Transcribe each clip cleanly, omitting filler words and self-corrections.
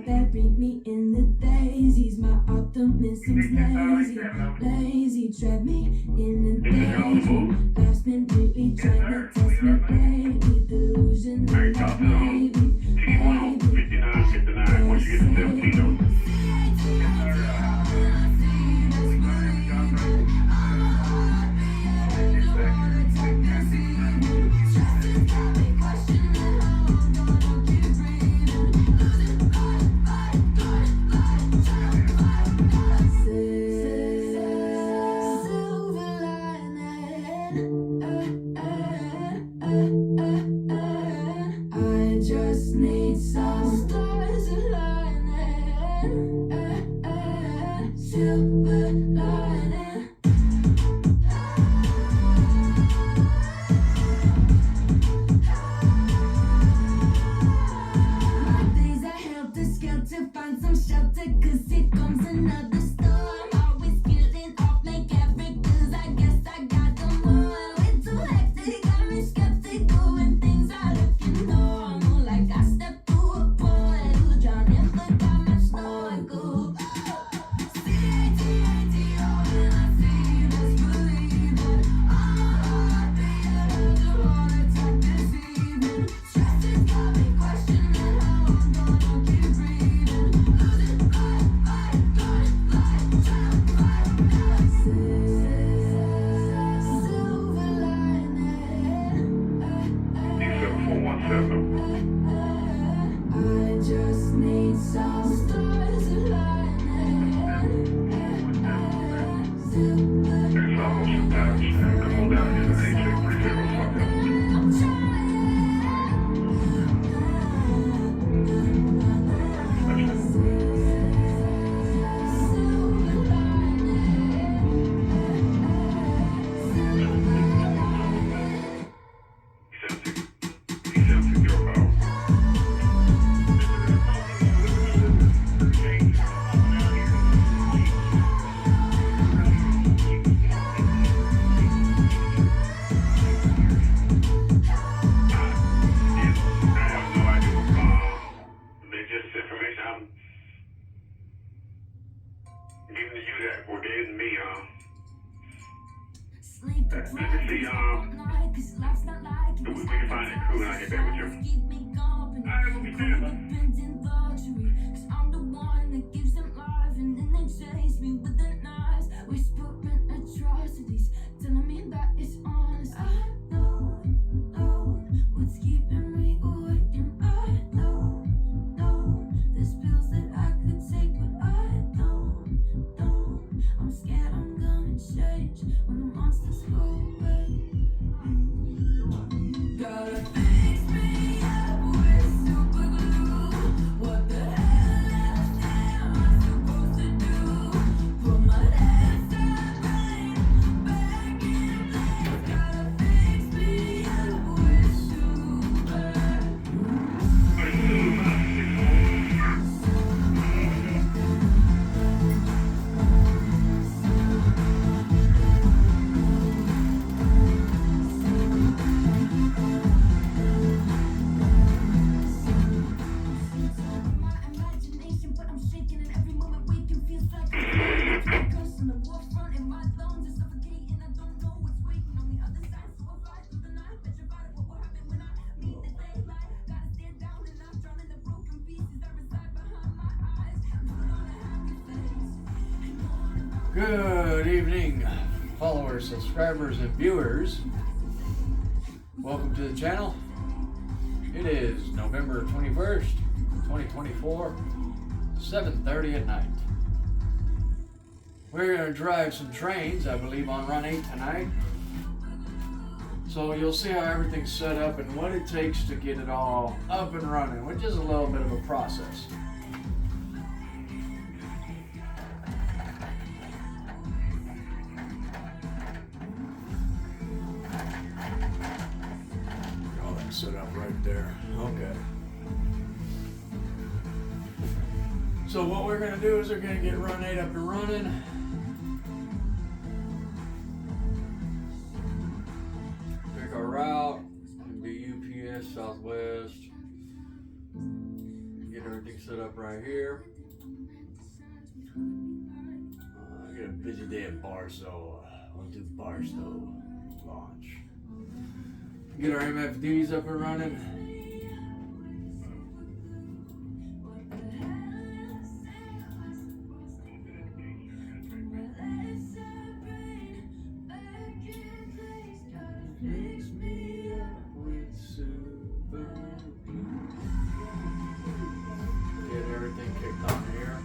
Buried me in the daisies. My optimism's lazy. Trap me in the daisy. Life's been really trying to test me lately. Delusion that maybe. 59, once you get to 17, Go see, we can find that crew and I'll get back with you. Alright, we'll be standing by. I'm the one that gives them life, and then they chase me with the knives, whispering atrocities, telling me that it's honest. I know what's keeping me awake, and I know there's pills that I could take, but I don't. I'm scared I'm gonna change when the monsters go away. Gotta fix me up with super glue. What the hell am I supposed to do? Put my left side brain back in place. Gotta fix me up with super glue. My imagination, but I'm shaking, and every moment waking feels like a curse on the war front, and my lungs are suffocating. I don't know what's waiting on the other side, so I fly through the night, petrified of what will happen when I meet the daylight. Gotta stare down and not drown in the broken pieces that reside behind my eyes. Put on a happy face. Good evening, followers, subscribers, and viewers. Welcome to the channel. It is November 21st, 2024, 7:30 at night. We're going to drive some trains, I believe, on Run 8 tonight. So you'll see how everything's set up and what it takes to get it all up and running, which is a little bit of a process. All that set up right there. Okay. So what we're going to do is we're going to get Run 8 up and running. Pick our route. It'll be UPS Southwest. Get everything set up right here. I got a busy day at Barstow. We'll do Barstow launch. Get our MFDs up and running. Get everything kicked on here.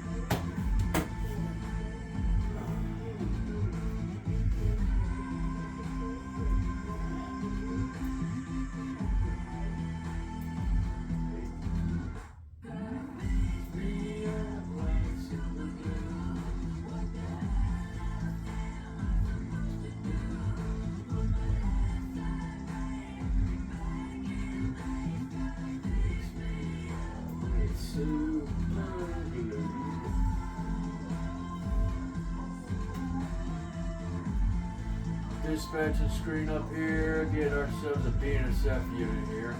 Dispatching screen up here, get ourselves a bnsf unit here.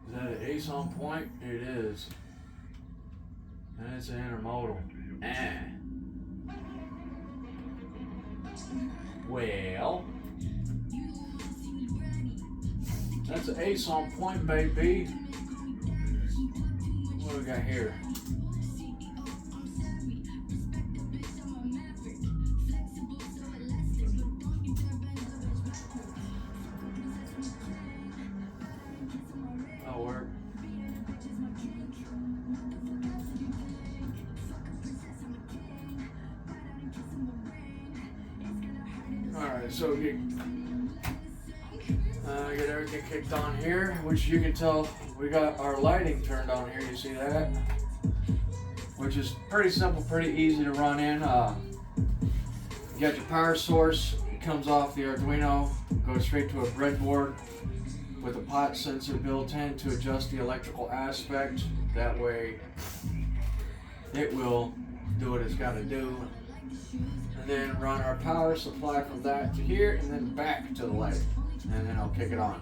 Is that an ace on point? It is. And it's an intermodal. Well, that's an ace on point, baby. What do we got here? That'll work. Alright, so get everything kicked on here, which you can tell we got our lighting turned on here. You see that? Which is pretty simple, pretty easy to run in. You got your power source. It comes off the Arduino, goes straight to a breadboard with a pot sensor built in to adjust the electrical aspect. That way it will do what it's got to do. And then run our power supply from that to here and then back to the light. And then I'll kick it on.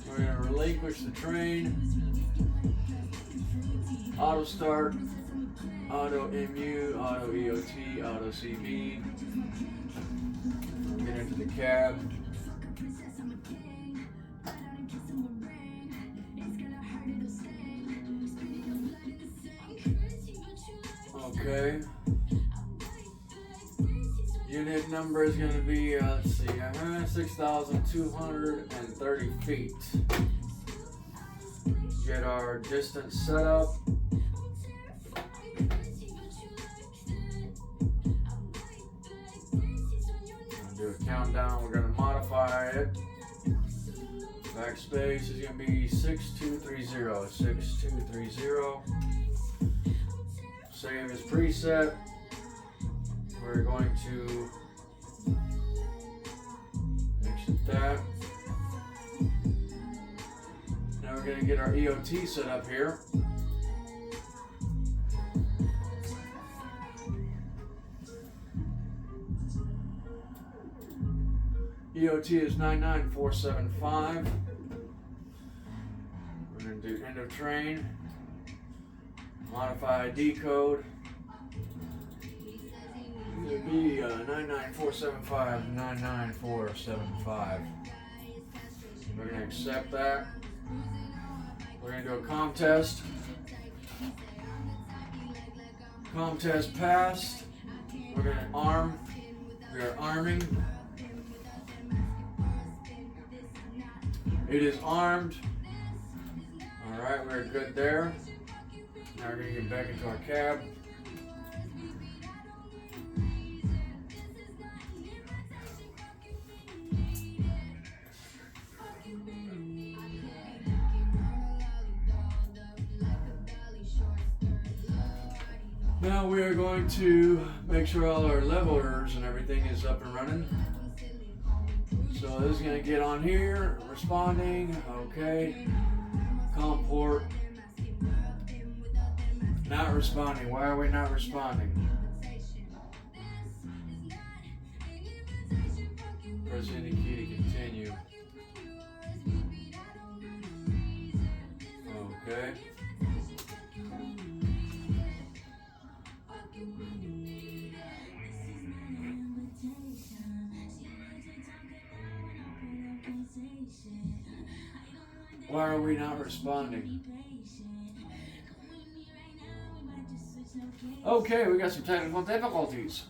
We're going to relinquish the train. Auto start, auto MU, auto EOT, auto CB. Get into the cab. Okay. Unit number is going to be, let's see, 6,230 feet. Get our distance set up. Do a countdown. We're going to modify it. Backspace is going to be 6230. 6230. Save as preset. We're going to exit that. Now we're going to get our EOT set up here. EOT is 99475. We're going to do end of train. Modify ID code. It'll be 99475, 99475. We're going to accept that. We're going to do a comm test. Comm test passed. We're going to arm. We are arming. It is armed. Alright, we're good there. Now we're going to get back into our cab. Now we are going to make sure all our levelers and everything is up and running. So this is going to get on here, responding, okay, COM port, not responding. Why are we not responding? Press any key to continue. Okay. Why are we not responding? Okay, we got some technical difficulties.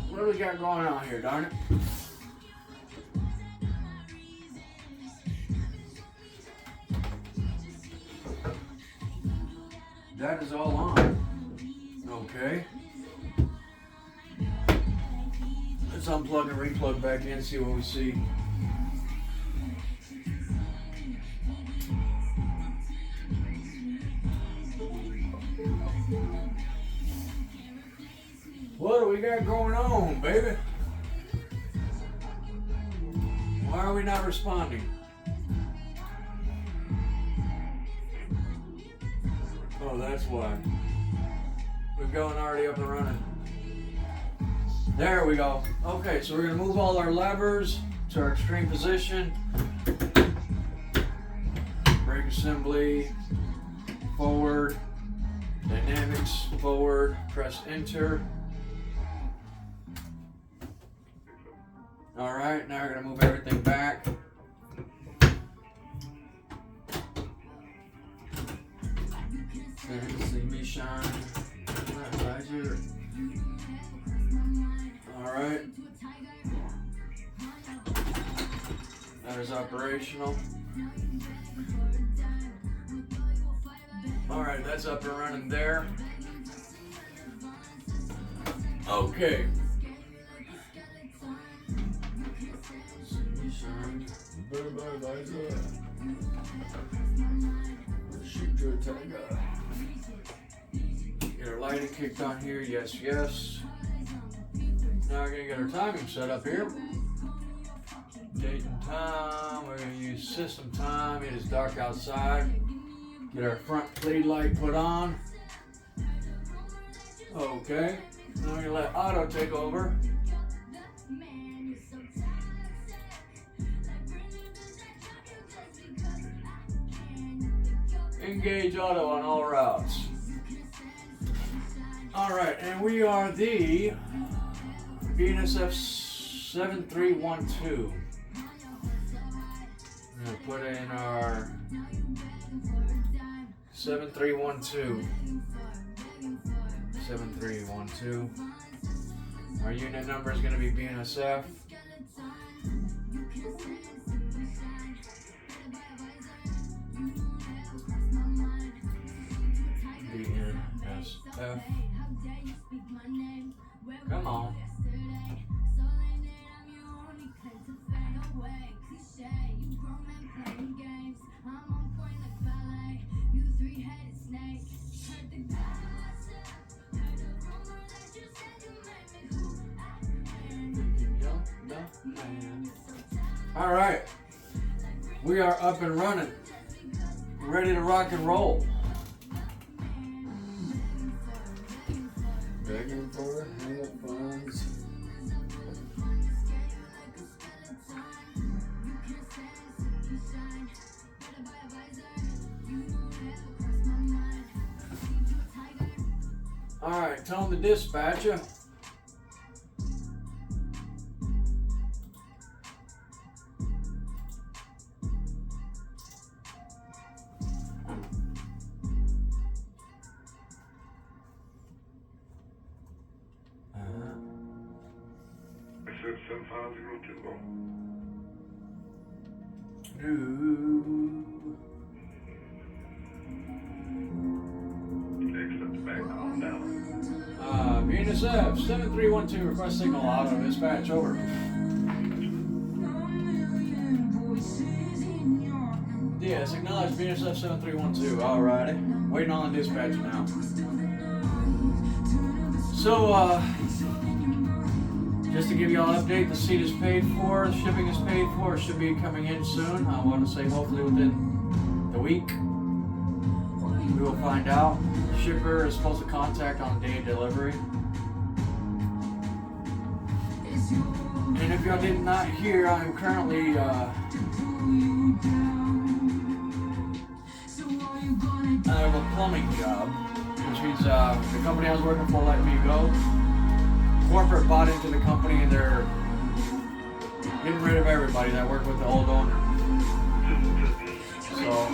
What do we got going on here, darn it? That is all on. Okay. Let's unplug and replug back in, see what we see. What do we got going on, baby? Why are we not responding? Oh, that's why. We're going already up and running. There we go. Okay, so we're going to move all our levers to our extreme position. Brake assembly, forward, dynamics, forward, press enter. Alright, now we're going to move everything back. See me shine. Right here. Alright. That is operational. Alright, that's up and running there. Okay. Shoot your tiger. Get our lighting kicked on here, yes, yes. Now we're gonna get our timing set up here. Date and time, we're gonna use system time. It is dark outside. Get our front lead light put on. Okay, now we're gonna let Otto take over. Engage Otto on all routes. Alright, and we are the bnsf7312. I'm going to put in our 7312. 7312. Our unit number is going to be BNSF. BNSF. Come on. All right, we are up and running, ready to rock and roll. Begging for headphones. All right, tell them the dispatcher. BNSF 7312, request signal Otto, dispatch, over. Yes, acknowledge BNSF 7312, alrighty. Waiting on the dispatcher now. So, just to give y'all an update, the seat is paid for, the shipping is paid for, it should be coming in soon. I want to say hopefully within the week. We will find out. The shipper is supposed to contact on the day of delivery. And if y'all did not hear, I am currently I have a plumbing job, which means the company I was working for let me go. Corporate bought into the company and they're getting rid of everybody that worked with the old owner. So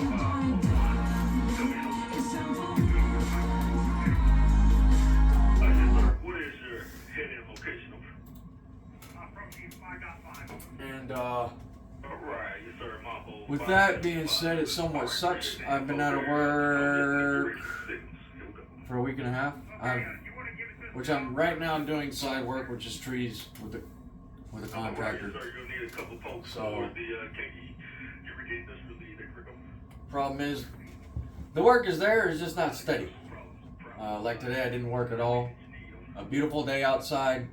and with that being said, it somewhat sucks. I've been out of work for a week and a half. Which I'm right now doing side work, which is trees with a contractor. So problem is, the work is there, it's just not steady. Like today, I didn't work at all. A beautiful day outside,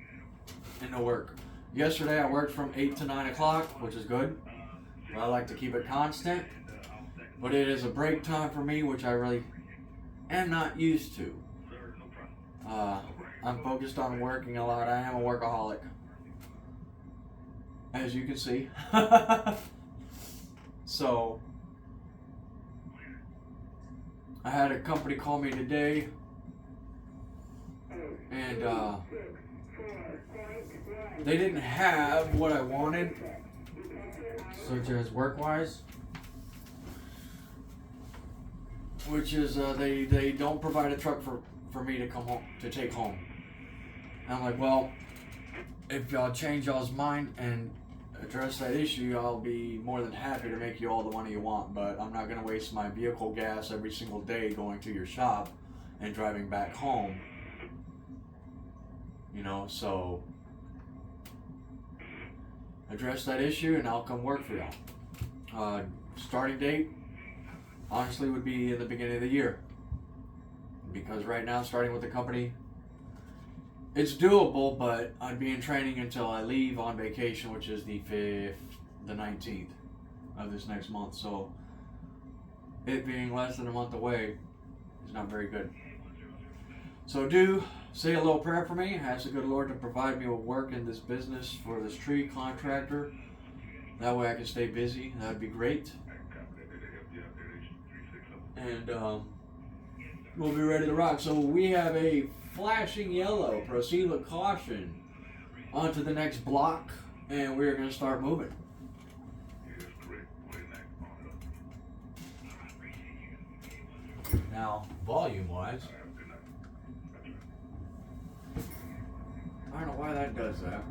and no work. Yesterday, I worked from 8 to 9 o'clock, which is good. But I like to keep it constant. But it is a break time for me, which I really am not used to. I'm focused on working a lot. I am a workaholic, as you can see. So, I had a company call me today, and they didn't have what I wanted, such as work-wise, which is they don't provide a truck for me to come home, to take home. And I'm like, well, if y'all change y'all's mind and address that issue, I'll be more than happy to make you all the money you want, but I'm not going to waste my vehicle gas every single day going to your shop and driving back home. You know, so address that issue and I'll come work for y'all. Starting date, honestly, would be in the beginning of the year. Because right now, starting with the company, it's doable, but I'd be in training until I leave on vacation, which is the 19th of this next month. So it being less than a month away is not very good. So do say a little prayer for me. Ask the good Lord to provide me with work in this business for this tree contractor. That way I can stay busy. That'd be great. And we'll be ready to rock. So we have a flashing yellow, proceed with caution, onto the next block, and we're going to start moving. Now, volume-wise, I don't know why that does that.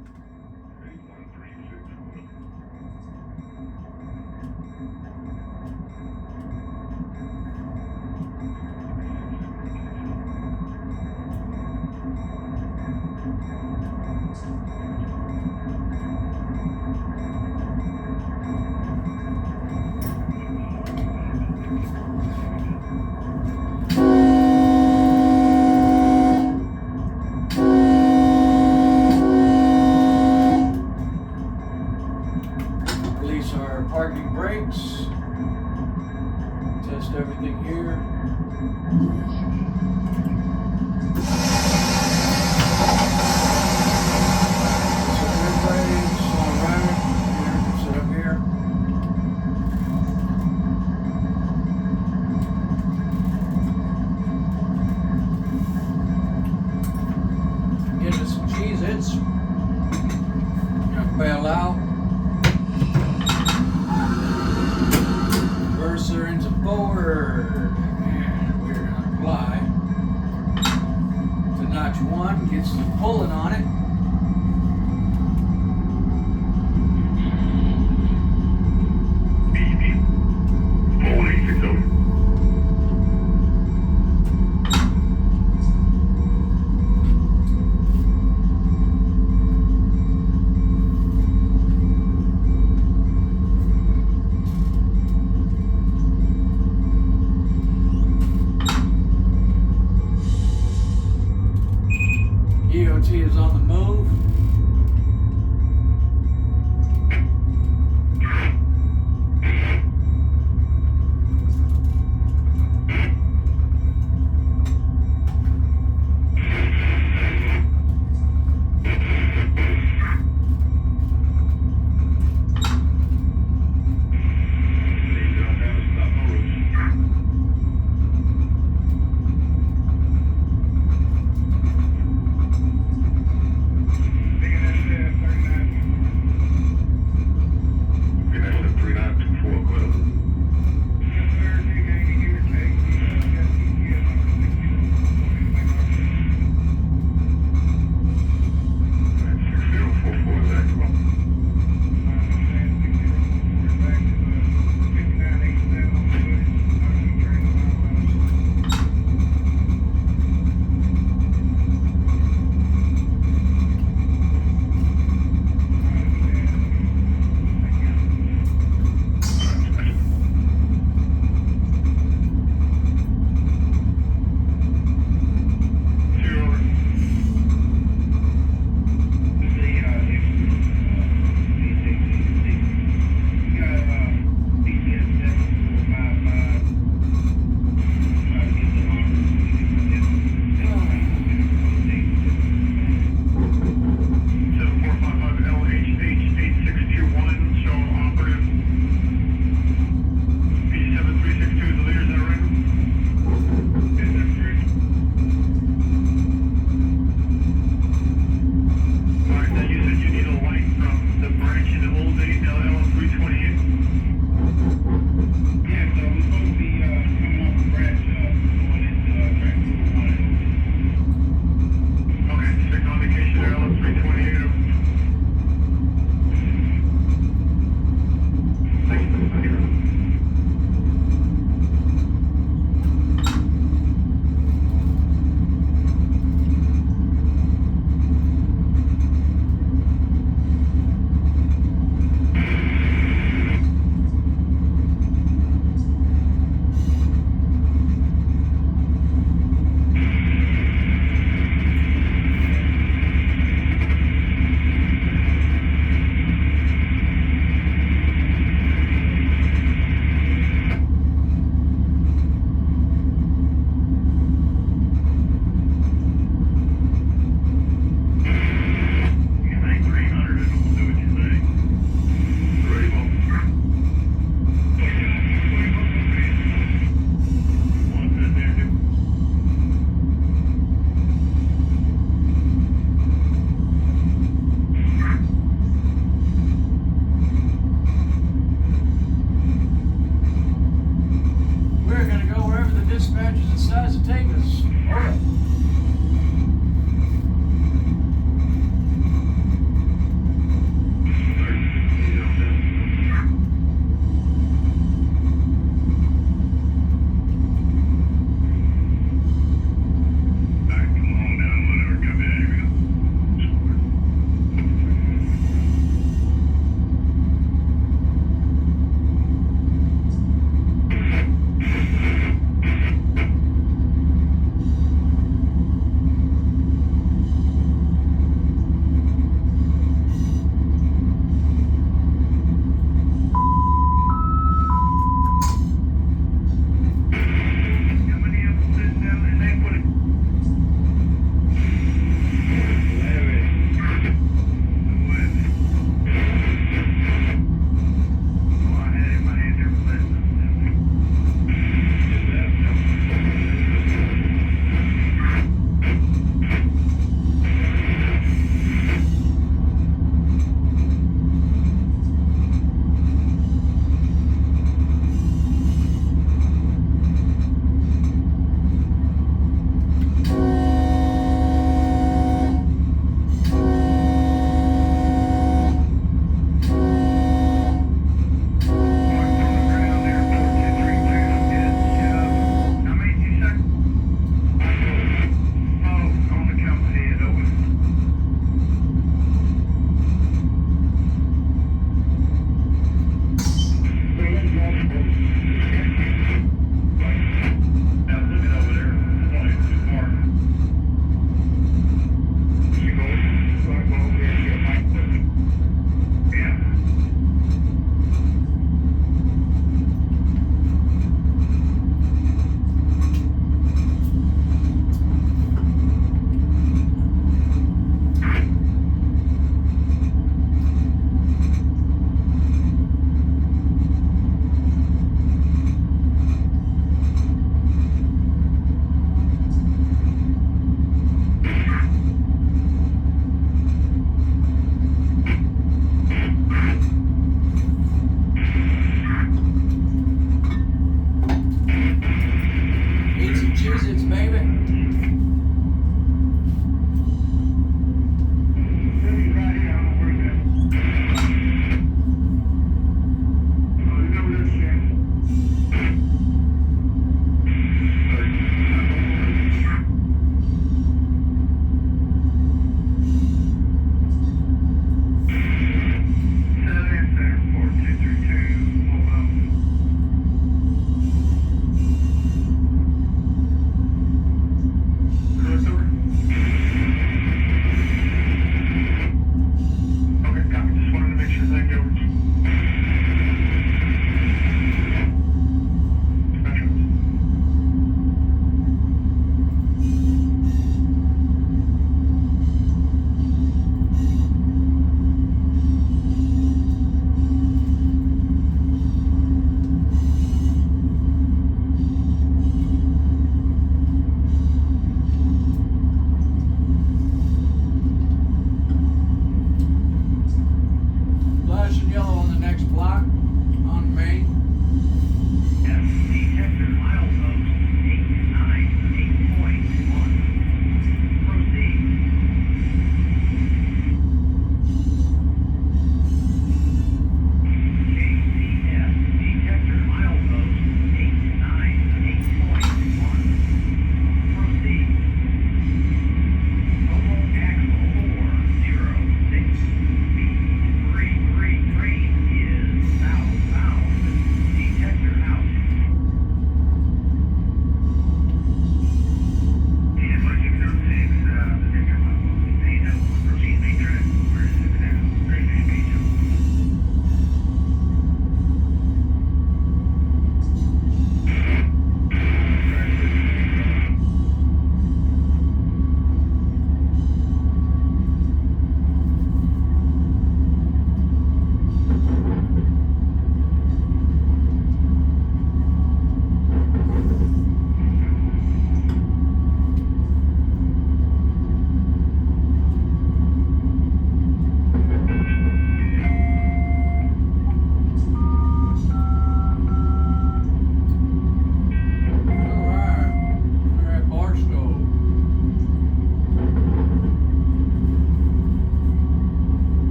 Release our parking brakes. Test everything here. Sit up here. Get us some Cheez-Its. Gonna bail out. Reverser into forward. And we're gonna fly to notch 1. Get some pulling on it. EOT is on the move.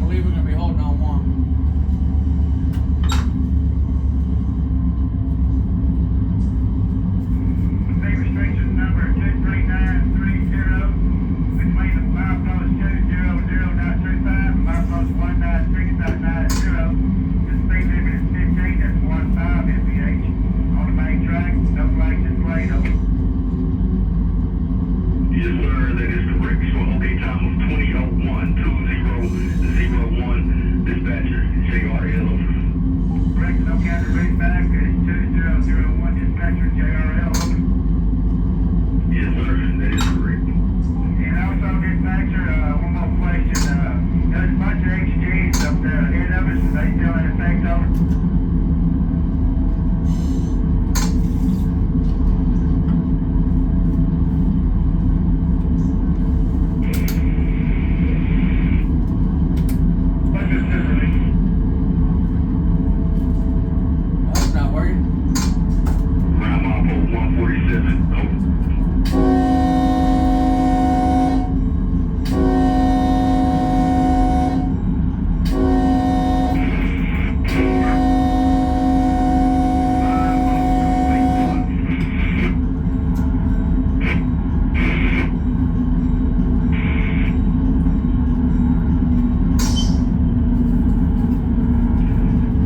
believe we're going to be holding on one. Speed restriction number 23930 between the milepost 200.25 and milepost 196.90. The speed limit is 15, that's 15 mph. On the main track, no flags displayed, over. Yes, sir, that is correct. So, okay, time of 20:01. Dispatcher, JRL. Correct, no counter read back, it's 2001, dispatcher JRL, over. Yes, sir, that is correct. And also, dispatcher, one more question, there's a bunch of HGs up there ahead of us, are they still in effect, over? That's not working. Round Marple 147. Over.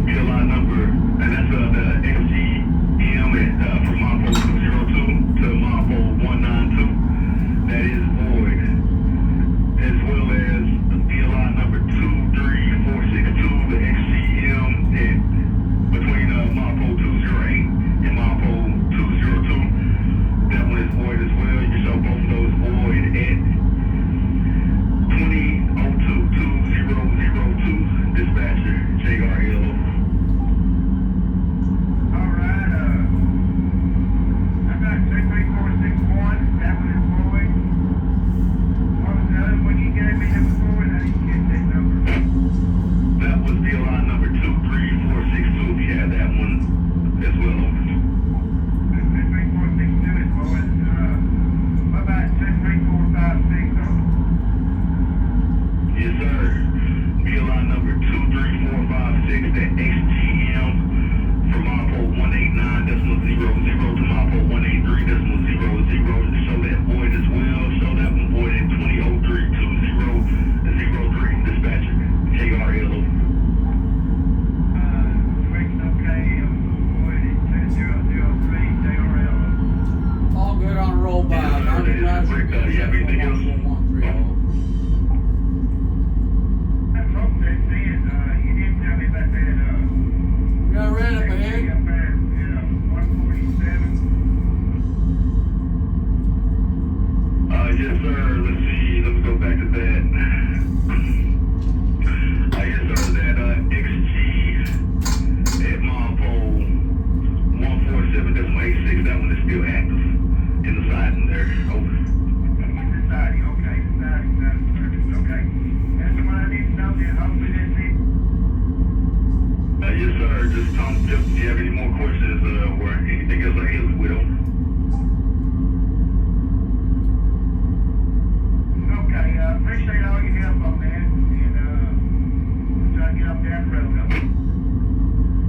PLI number, and that's the XGM from Marple 202 to Marple 192. That is void, as well as the PLI number 23462, the XGM between Marple 208 and Marple 202. That one is void as well. You saw both of those void at 20:02:2002. Dispatcher, JRL. Alright, I got 23461, that one is void. What was the other one you gave me that was void? I didn't get that number. That was PLI number 23462. If you have that one as well. 23462 is void. What about 23456, over? Yes, sir. PLI number 23456, the XGM from Marple 189.00 to Marple 183.00. Show that void as well. Show that one void at 20:03:2003. Dispatcher, JRL. Correction, okay, void at 2003, JRL. All good on a roll by. Yes, sir, that is correct. You have anything else? I hope that's it, you didn't tell me about that, We got red up XG ahead. up there, 147. Yes, sir. Let's see. Let me go back to that. Yes, sir. That XG at Marple 147.86. That one is still active in the siding there. Over. Society, okay, society, service, okay. That's the one I need to know, then hopefully that's it. Yes, sir. Just Tom, if you have any more questions or anything else I can help you with, over. Okay, appreciate all your help on that, and, we'll try to get up down the road, okay?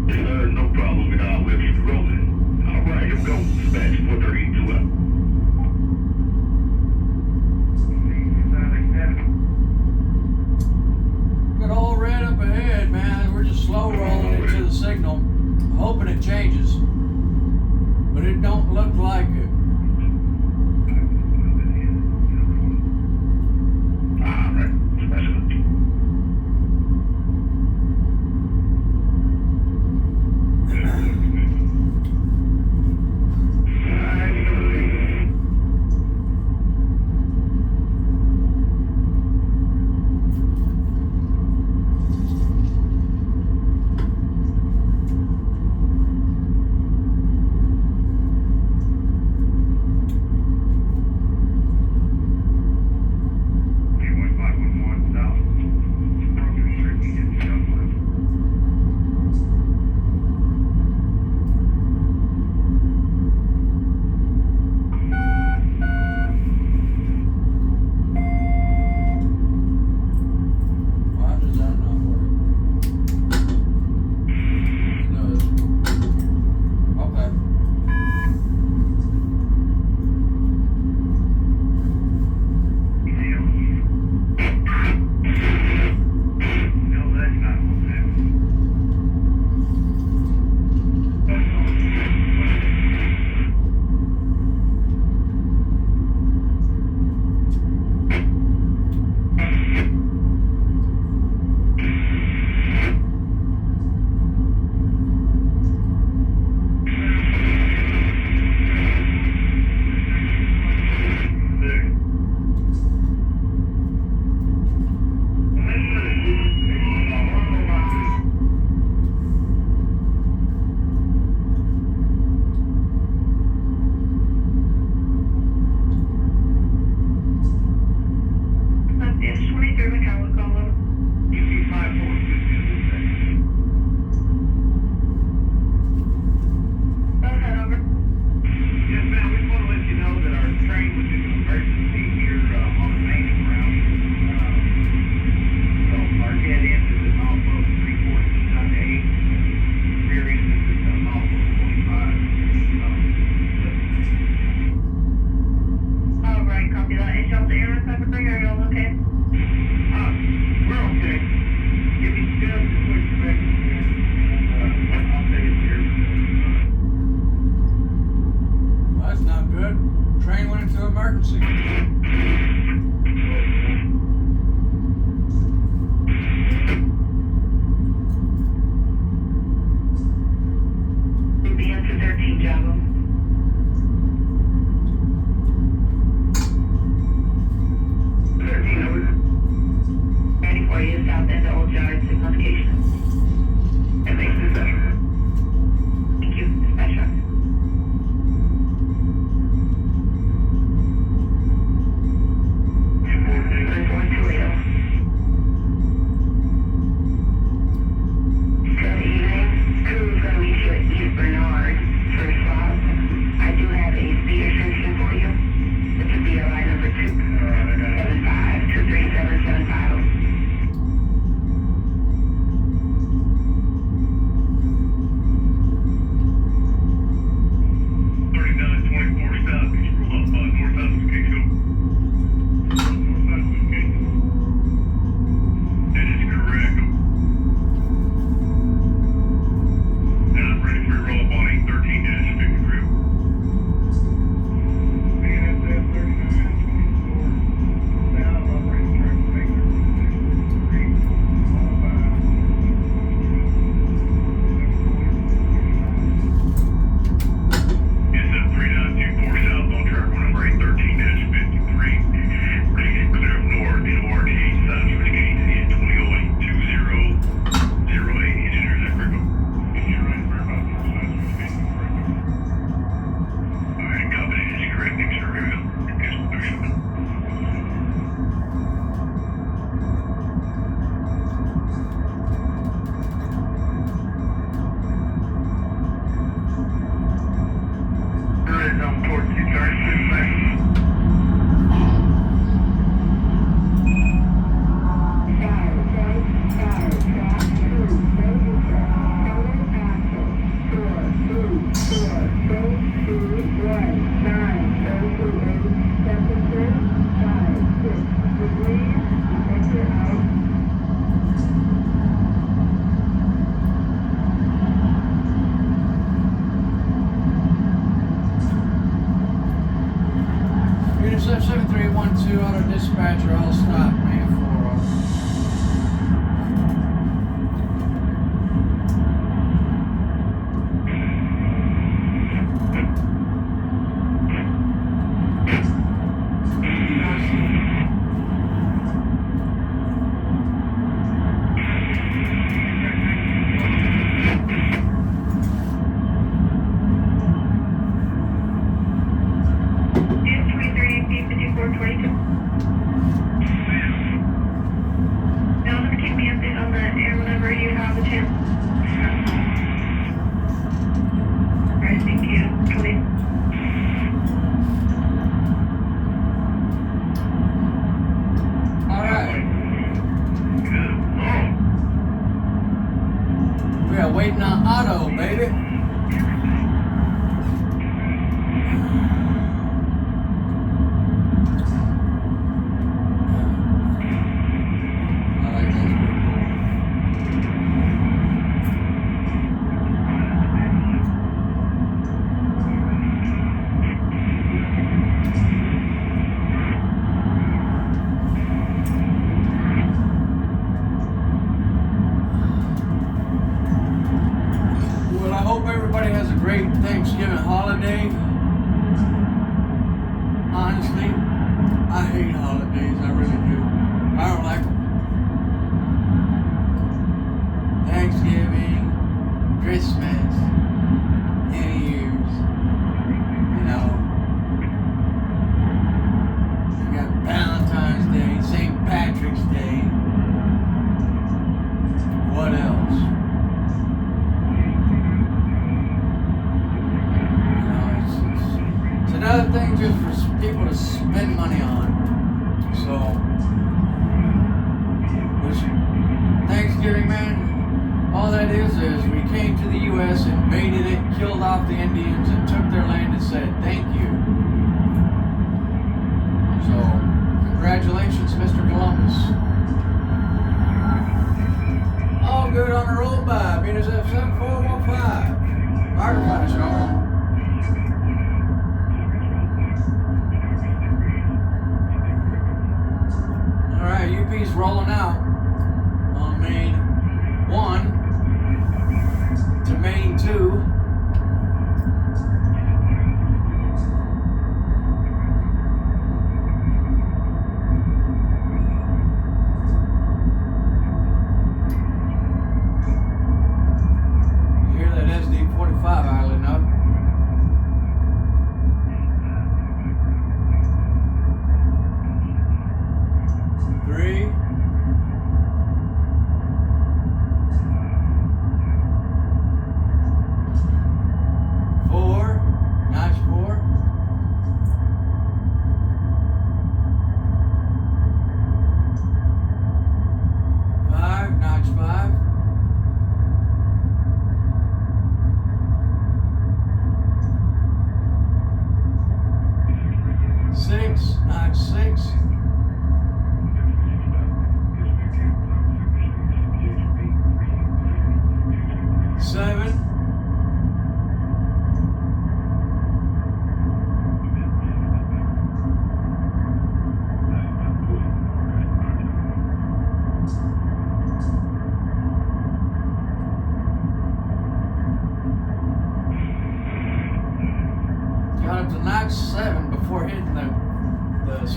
Yes, sir. No problem. We'll keep it rolling. All right, here we go. Dispatch 432 out. Got all red up ahead, man. We're just slow rolling into the signal, hoping it changes. But it don't look like it. All right. Dispatch. for you, south end of Old Yard, signal indication. And thanks, dispatcher. Thank you, dispatcher. Good evening. Crew's gonna meet you at East Bernard for a swap. I do have a speed restriction for you. It should be a line number 275-23775. bnsf7312 Auto dispatcher, I'll stop, man, for we are waiting on Otto, baby. Everybody has a great Thanksgiving holiday. Honestly, I hate holidays. I really do. I don't like them. Thanksgiving, Christmas, New Year's, you know. You got Valentine's Day, St. Patrick's Day. What else? Another thing just for people to spend money on. So, which Thanksgiving, man, all that is we came to the U.S., invaded it, killed off the Indians, and took their land and said thank you. So, congratulations, Mr. Columbus. All good on the roll by bnsf7415. Mark finish, over. Alright, UP's rolling out on main 1 to main 2.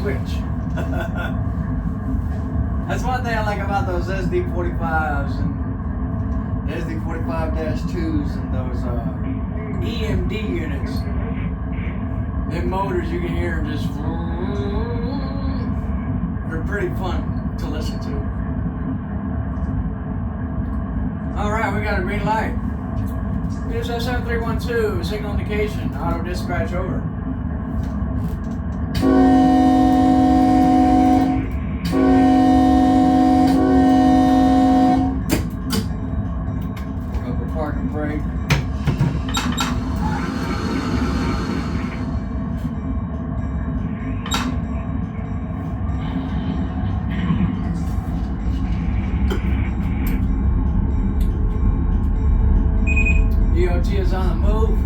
switch. That's one thing I like about those SD45s and SD45-2s and those EMD units. Them motors, you can hear them just. They're pretty fun to listen to. Alright, we got a green light. bnsf 7312, signal indication, auto dispatch over. Pick up a parking brake. EOT is on the move.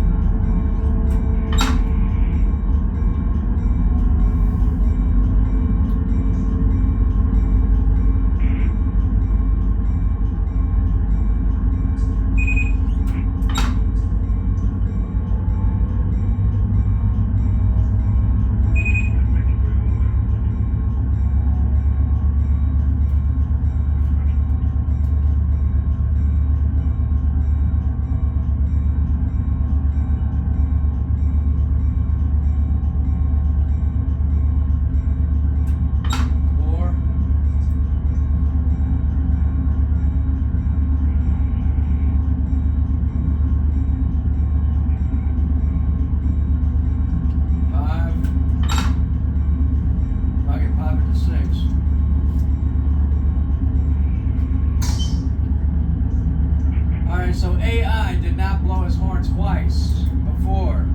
So AI did not blow his horn twice before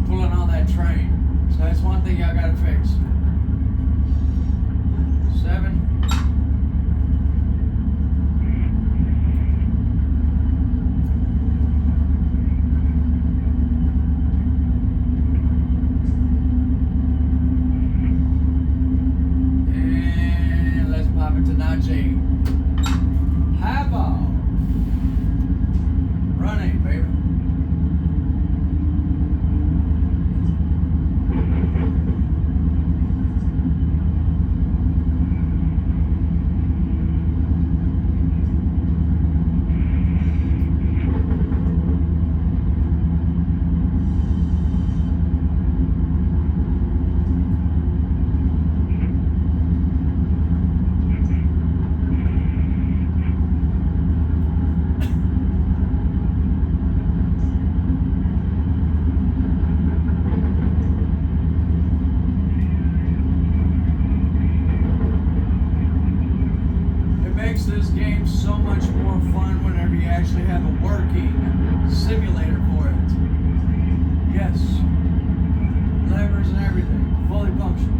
pulling on that train. So that's one thing y'all gotta fix. 7. And let's pop it to Najee. Havo. Running, baby. Makes this game so much more fun whenever you actually have a working simulator for it. Yes. Levers and everything. Fully functional.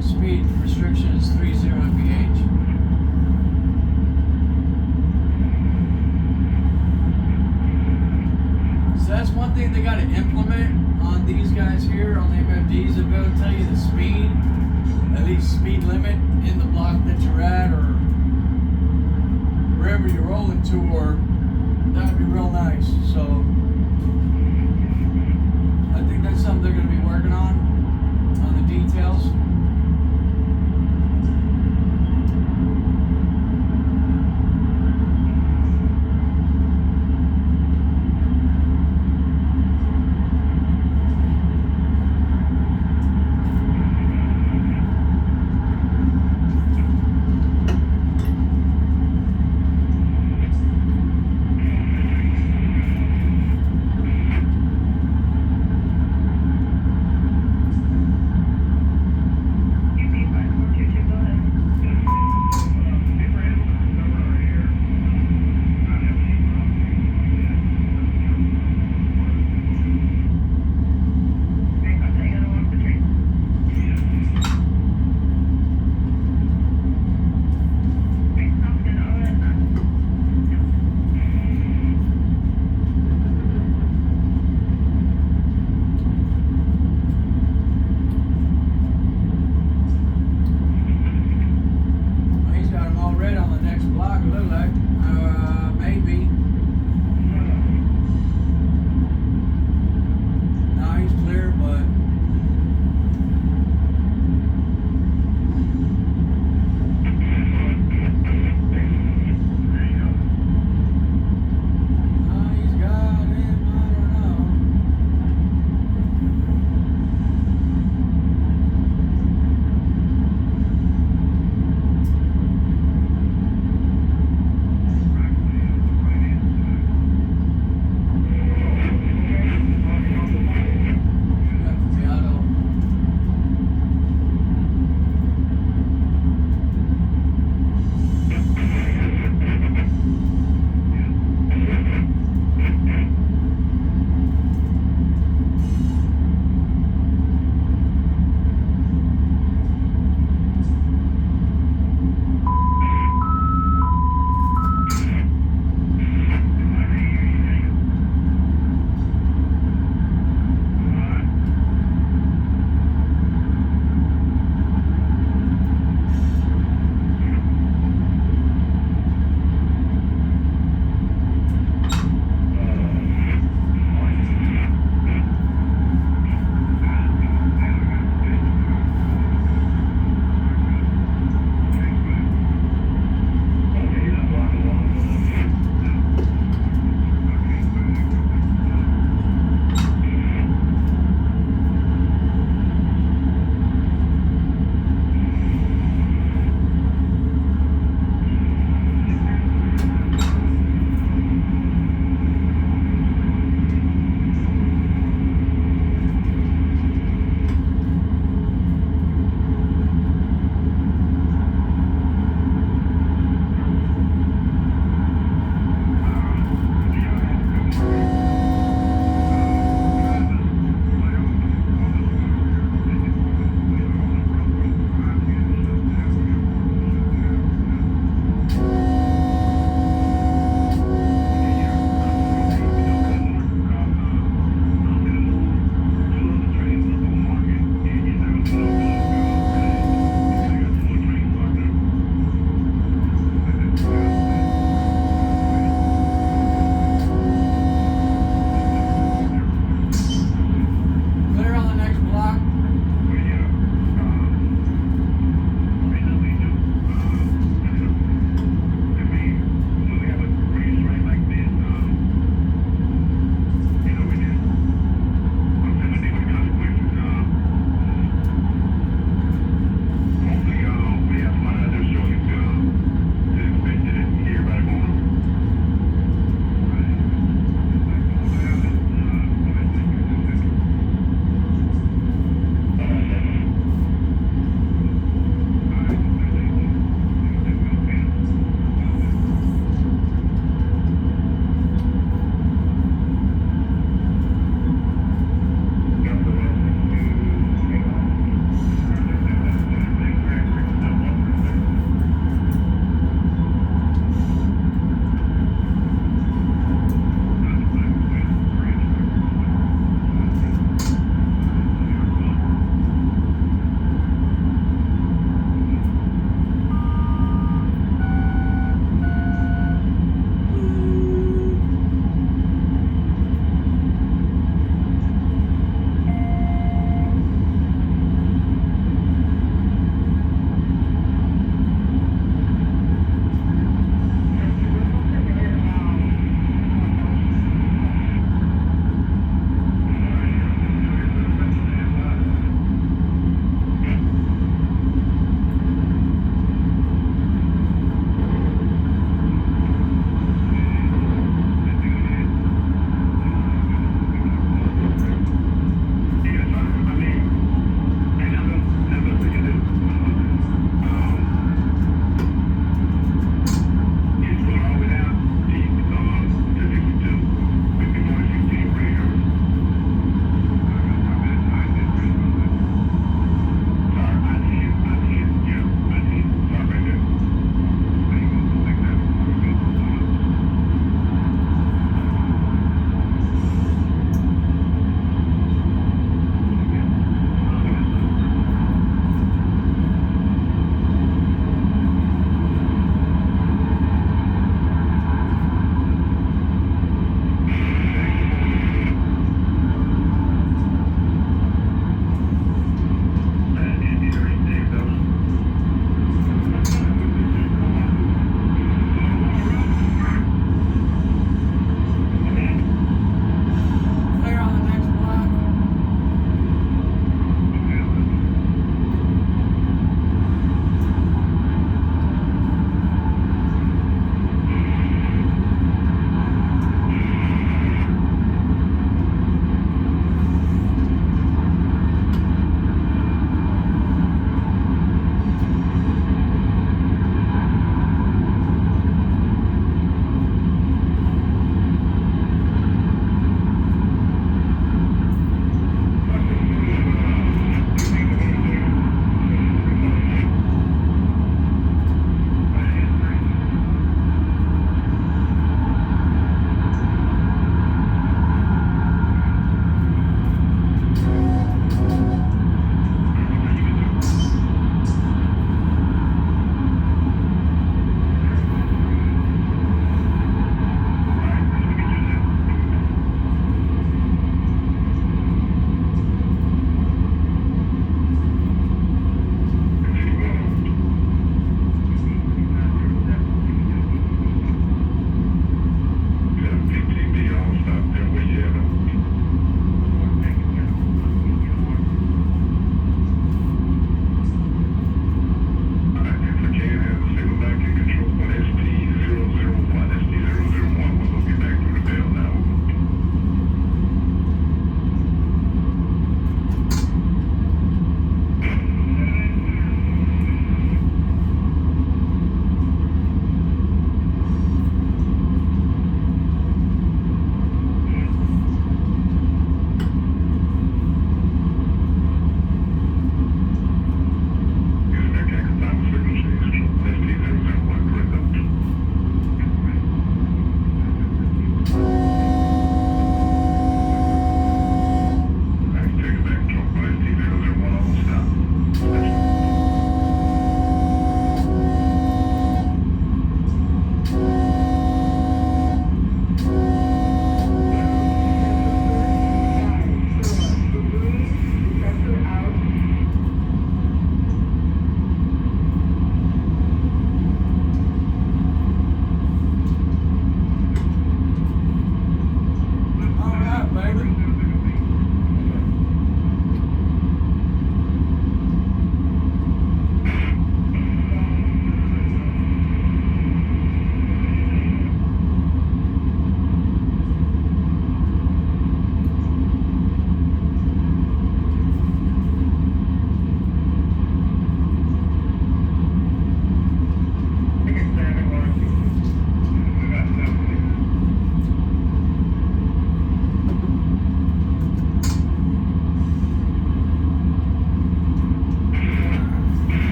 Speed restriction is 30 mph. So that's one thing they got to implement on these guys here on the MFDs. They'll be able to tell you the speed, at least speed limit in the block that you're at or wherever you're rolling to, or that would be real nice. So I think think that's something they're going to be working on the details.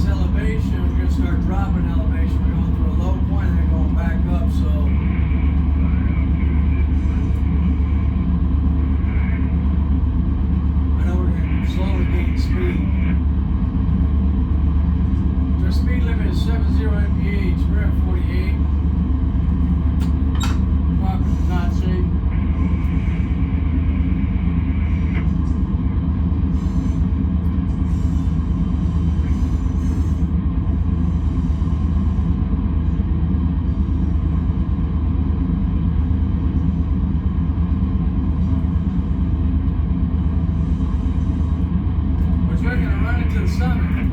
this elevation, we're gonna start dropping elevation. We're going through a low point and then going back up, so I know we're gonna slowly gain speed. So our speed limit is 70 mph. We're at 48. Popping the knot shape. We're gonna run into the summit.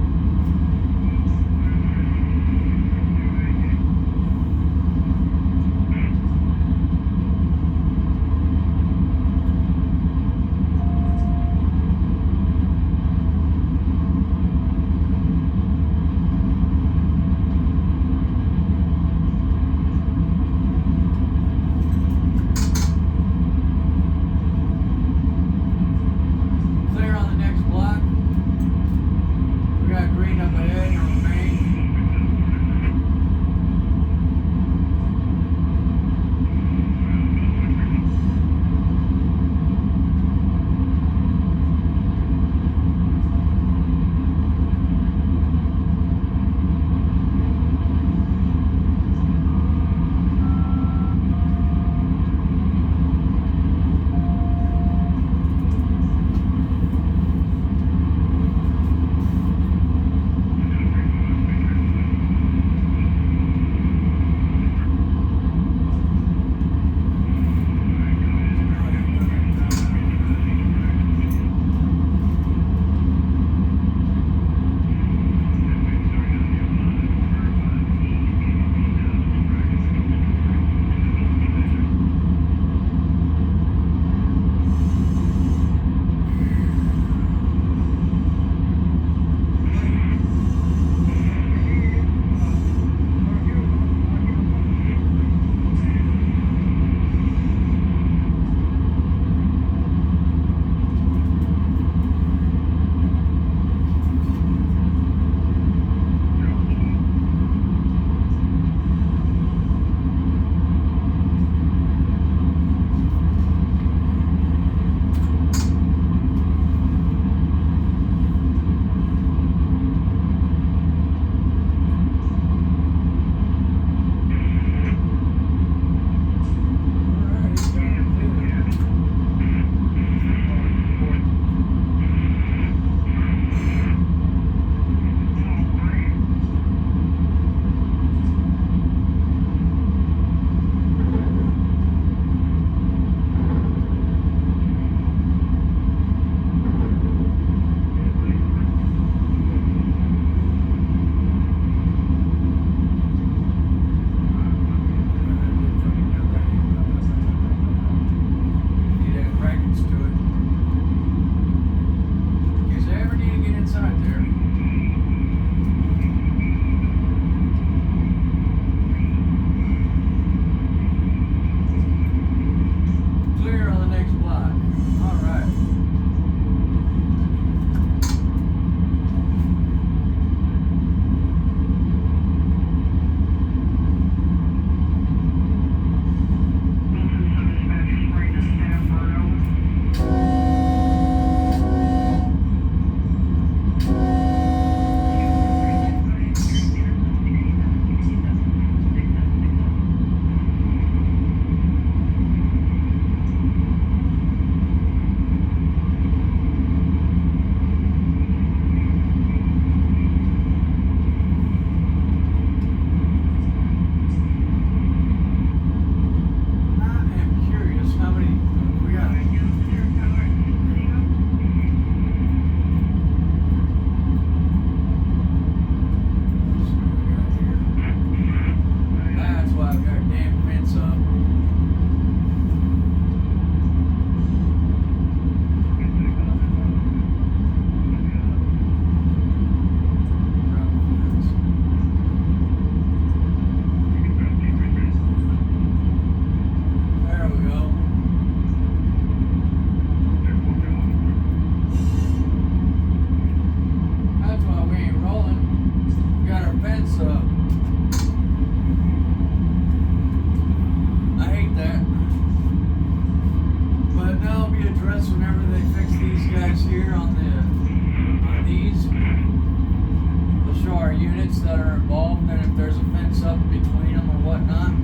there's a fence up between them or whatnot.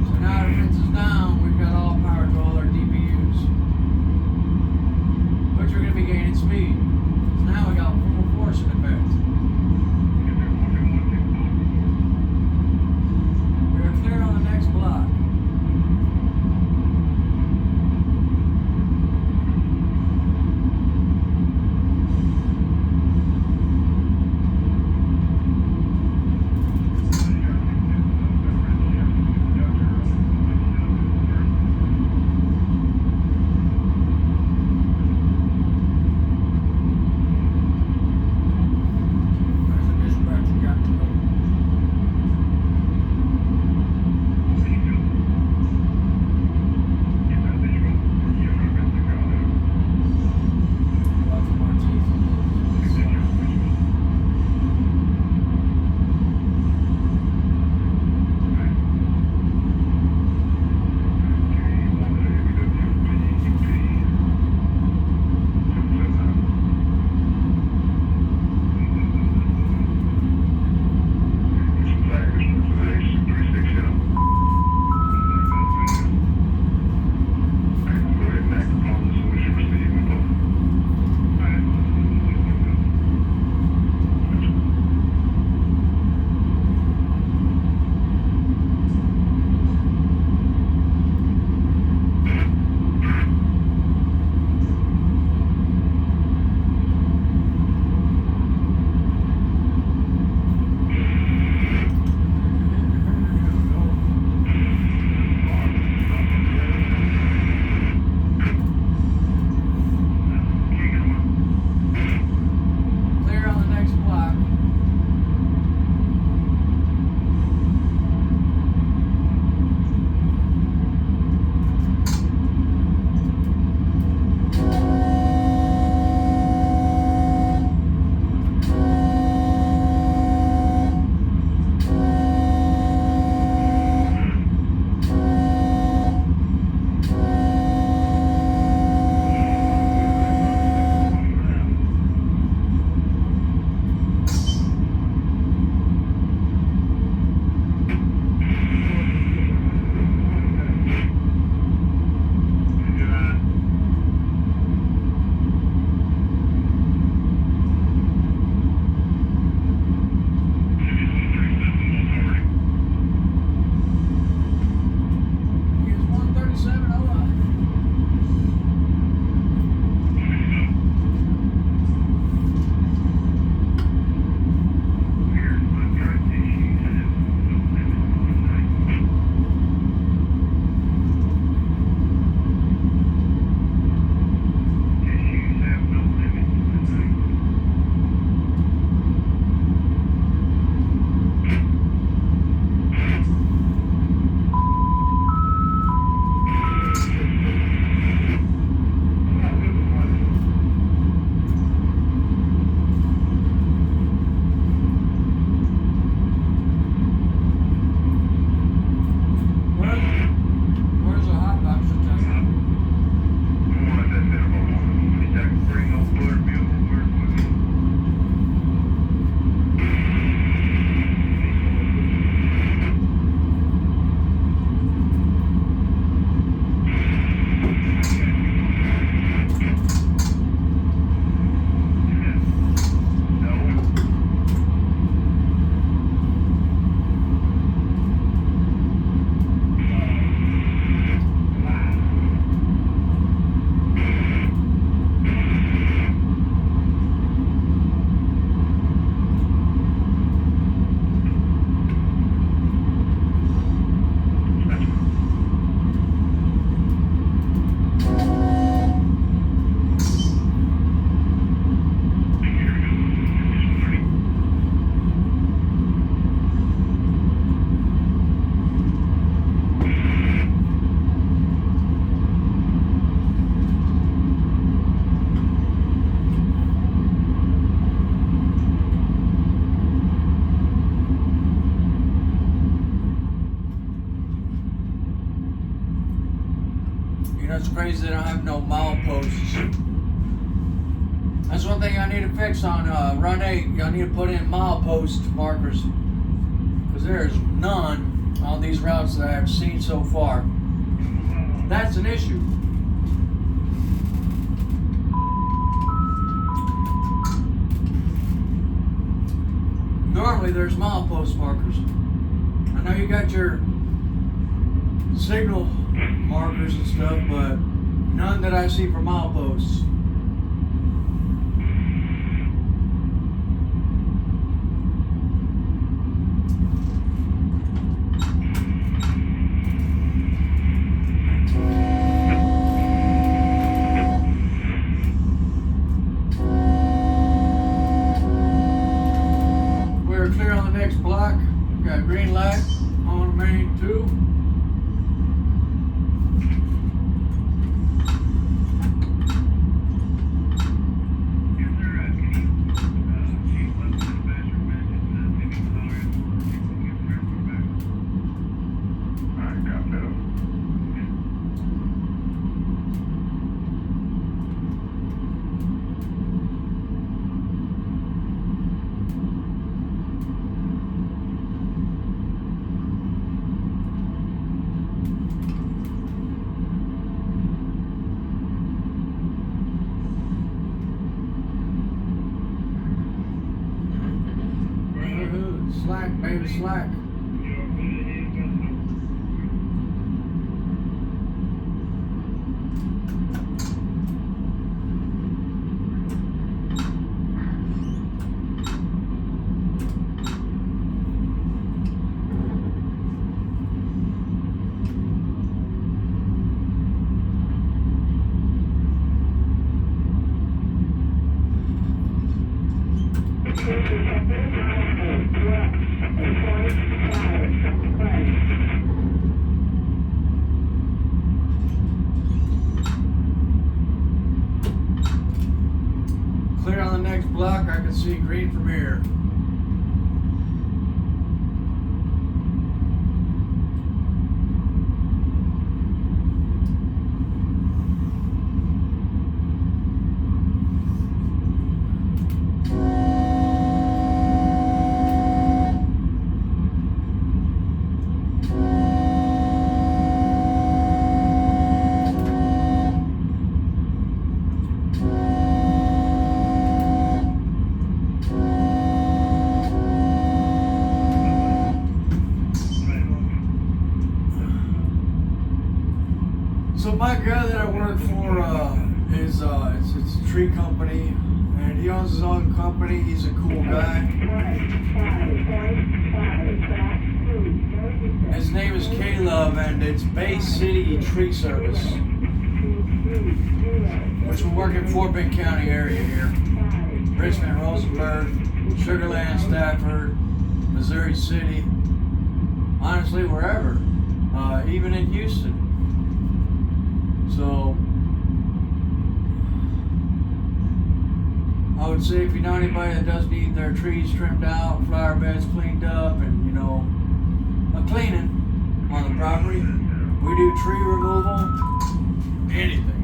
So now the fence is down, we've got all power to all our DPUs. Which we're going to be gaining speed. So now we got full force in effect. We're clear on the next block. know, it's crazy they don't have no mileposts. That's one thing I need to fix on Run 8. Y'all need to put in milepost markers, because there's none on these routes that I have seen so far. That's an issue. Normally there's milepost markers. I know you got your signal markers and stuff, but none that I see for mileposts. We're clear on the next block. Got green light on main 2. Slack, baby, slack. Clear on the next block. I can see green from here. So my guy that I work for is it's a tree company, and he owns his own company. He's a cool guy. His name is Caleb, and it's Bay City Tree Service, which will work in Fort Bend County area here. Richmond, Rosenberg, Sugar Land, Stafford, Missouri City, honestly wherever, even in Houston. So I would say if you know anybody that does need their trees trimmed out, flower beds cleaned up, and you know, a cleaning on the property, we do tree removal, anything.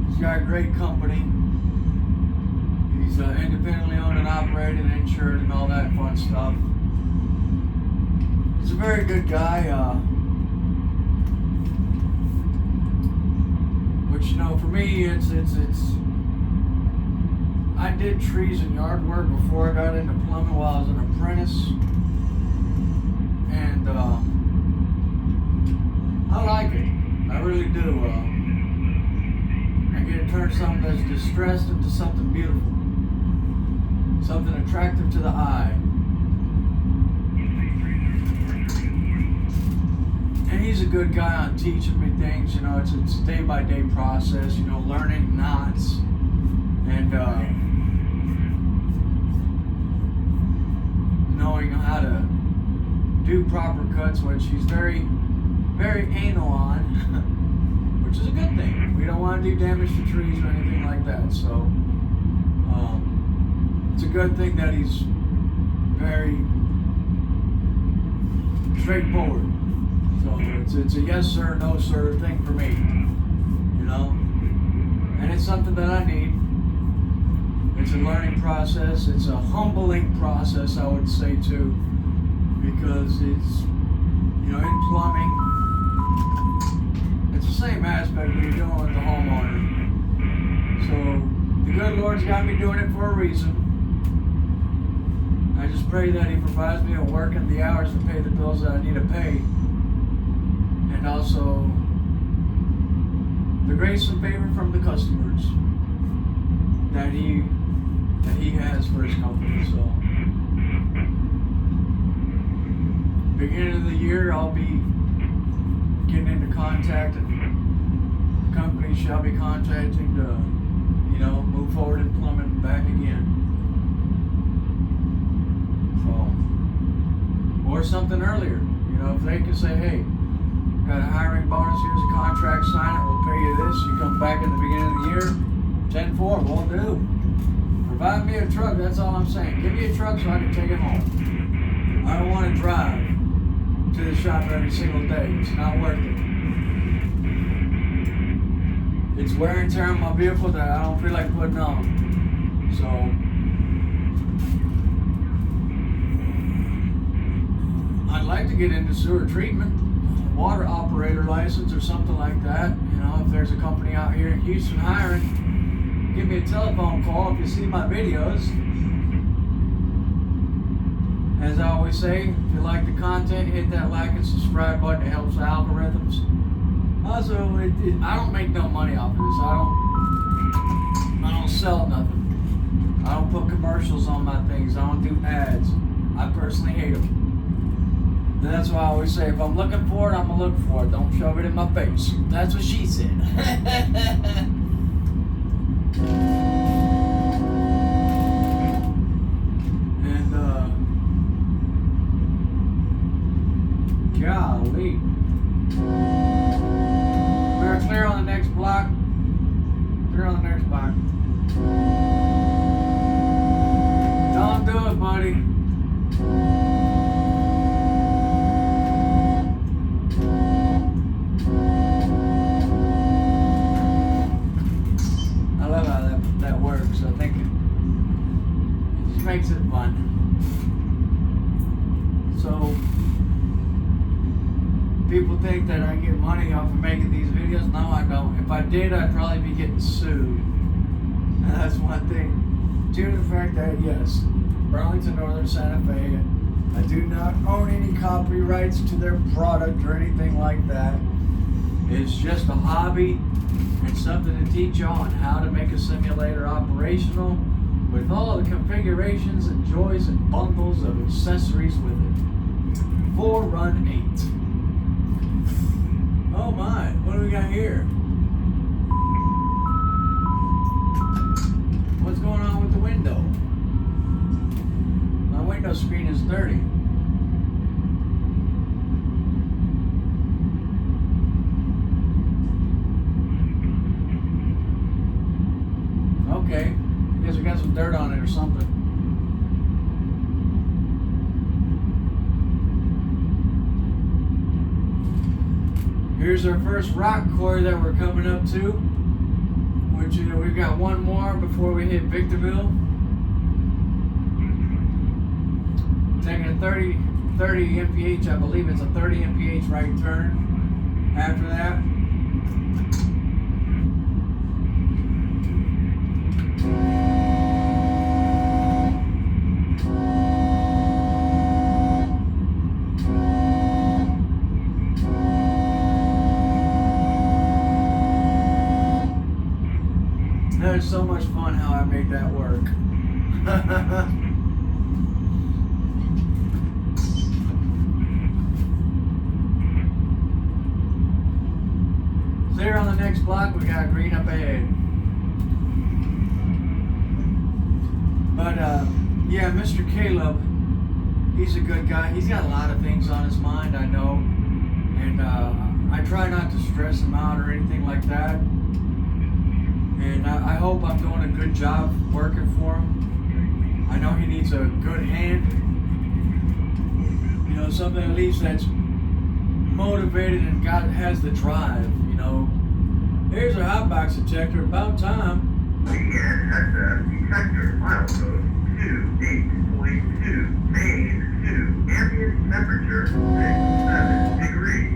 He's got a great company. He's independently owned and operated and insured and all that fun stuff. He's a very good guy, which, you know, for me, it's I did trees and yard work before I got into plumbing while I was an apprentice, and I like it. I really do. I get to turn something that's distressed into something beautiful, something attractive to the eye. And he's a good guy on teaching me things, you know, it's a day-by-day process, you know, learning knots, and knowing how to do proper cuts, which he's very, very anal on, which is a good thing. We don't want to do damage to trees or anything like that, so it's a good thing that he's very straightforward. So it's a yes sir, no sir thing for me. You you know, and it's something that I need. It's a learning process. It's a humbling process, I would say too, because it's, you know, in plumbing, it's the same aspect when you're dealing with the homeowner. So the good Lord's got me doing it for a reason. I just pray that He provides me a work and the hours to pay the bills that I need to pay, and also the grace and favor from the customers that He has for His company. So, beginning of the year, I'll be getting into contact, and companies shall be contacting to, you know, move forward in plumbing back again. So, or something earlier. You know, if they can say, hey, got a hiring bonus, here's a contract, sign it, we'll pay you this. You come back in the beginning of the year, 10-4, won't do. Provide me a truck, that's all I'm saying. Give me a truck so I can take it home. I don't want to drive to the shop every single day. It's not worth it. It's wear and tear on my vehicle that I don't feel like putting on. So, I'd like to get into sewer treatment, water operator license or something like that. You know, if there's a company out here in Houston hiring, give me a telephone call if you see my videos. As I always say, if you like the content, hit that like and subscribe button. It helps the algorithms. Also, I don't make no money off of this. I don't sell nothing. I don't put commercials on my things. I don't do ads. I personally hate them. And that's why I always say, if I'm looking for it, I'm gonna look for it. Don't shove it in my face. That's what she said. Golly. We're clear on the next block. Clear on the next block. Don't do it, buddy. I love how that works. I think it just makes it fun. So, people think that I get money off of making these videos. No, I don't. If I did, I'd probably be getting sued. And that's one thing. Due to the fact that, yes, Burlington Northern Santa Fe, I do not own any copyrights to their product or anything like that. It's just a hobby and something to teach you on how to make a simulator operational with all the configurations and joys and bundles of accessories with it. For Run 8. Oh my, what do we got here? What's going on with the window? My window screen is dirty. Okay, I guess we got some dirt on it or something. Here's our first rock quarry that we're coming up to, which, you know, we've got one more before we hit Victorville. Taking a 30 mph, I believe it's a 30 mph right turn after that. It's so much fun how I make that work. Clear on the next block, we got green up ahead. But yeah, Mr. Caleb, he's a good guy. He's got a lot of things on his mind, I know. And I try not to stress him out or anything like that. And I hope I'm doing a good job working for him. I know he needs a good hand. You know, something at least that's motivated and has the drive, you know. Here's our hotbox detector. About time. bnsf detector, file code 28.2, main 2, ambient temperature 67 degrees.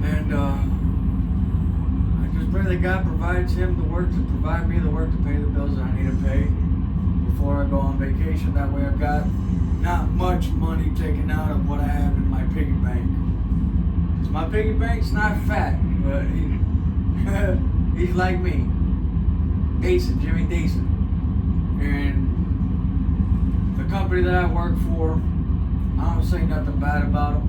And I just pray that God provides him the work to provide me the work to pay the bills that I need to pay before I go on vacation. That way I've got not much money taken out of what I have in my piggy bank. 'Cause my piggy bank's not fat, but he's like me. Decent, Jimmy Decent. And the company that I work for, I don't say nothing bad about them.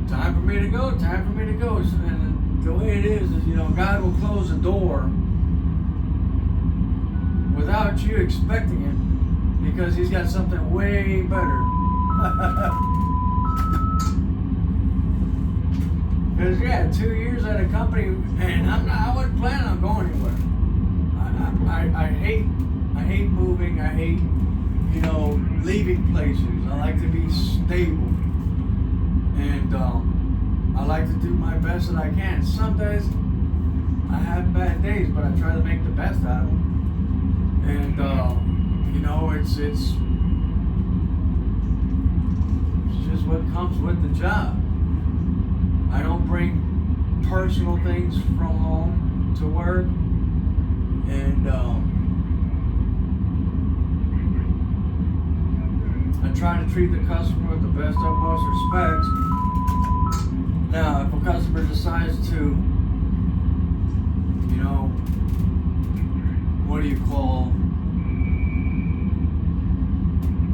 Time for me to go, time for me to go. And the way it is, you know, God will close a door without you expecting it because he's got something way better. Because yeah, 2 years at a company, and I wasn't planning on going anywhere. I hate moving. I hate, you know, leaving places. I like to be stable, and I like to do my best that I can. Some days I have bad days, but I try to make the best out of them. And you know, it's just what comes with the job. I don't bring personal things from home to work, and I try to treat the customer with the best utmost respect. Now, if a customer decides to, you know, what do you call,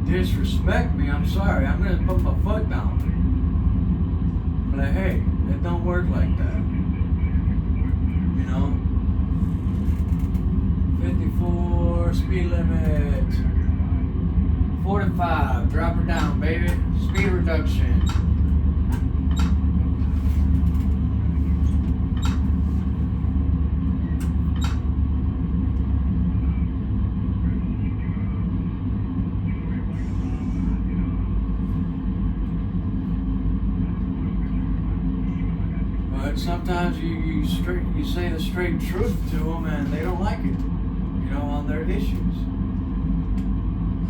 disrespect me, I'm sorry, I'm gonna put my foot down. But hey, it don't work like that. You know? 54 speed limit. 45, drop her down, baby. Speed reduction. But sometimes you say the straight truth to them and they don't like it, you know, on their issues.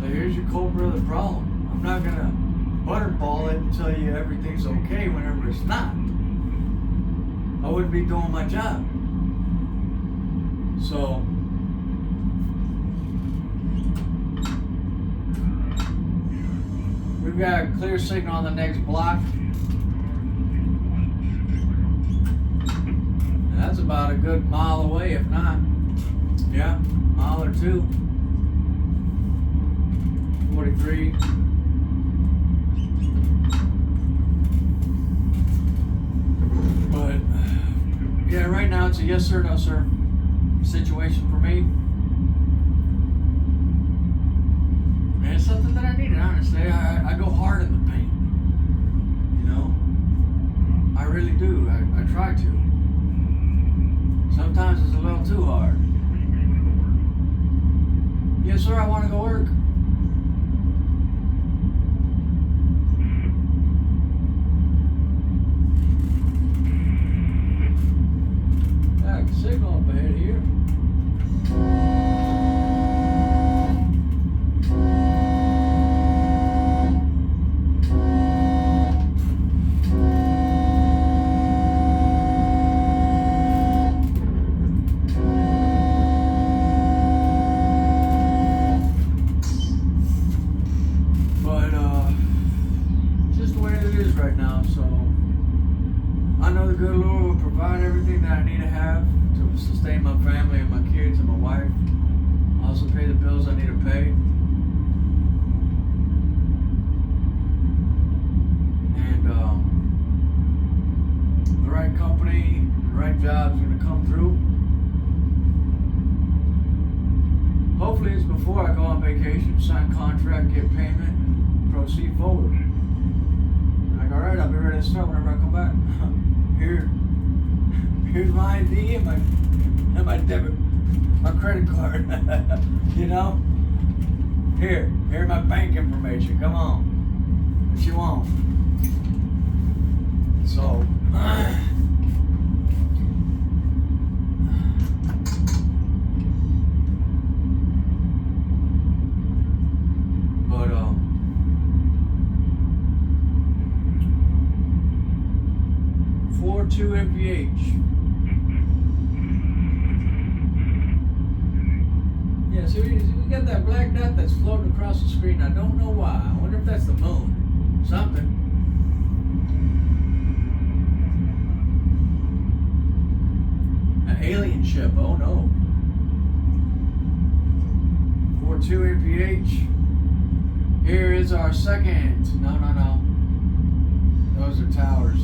So here's your culprit of the problem. I'm not gonna butterball it and tell you everything's okay whenever it's not. I wouldn't be doing my job. So we've got a clear signal on the next block. That's about a good mile away, if not. Yeah, mile or two. 43. But, yeah, right now it's a yes sir, no sir situation for me. And it's something that I needed, honestly. I go hard in the paint. You know? I really do. I try to. Sometimes it's a little too hard. Yes, sir, I want to go work. Yeah, signal up ahead here. Job's gonna come through. Hopefully it's before I go on vacation, sign contract, get payment, and proceed forward. Like, alright, I'll be ready to start whenever I come back. Here's my ID and my debit, my credit card. You know? Here my bank information. Come on. What you want? So, but 42 mph. Yeah, so we got that black dot that's floating across the screen. I don't know why. I wonder if that's the moon. Something. An alien ship. Oh no. 42 mph. Here is our second. No. Those are towers.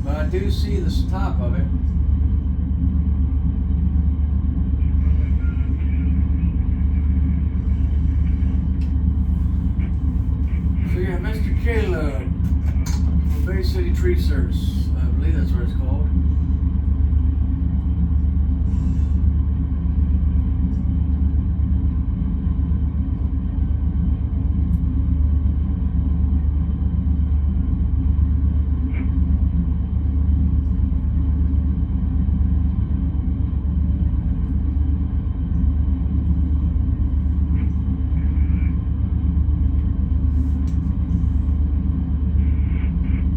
But I do see the top of it. So yeah, Mr. Caleb, Bay City Tree Service. I believe that's what it's called.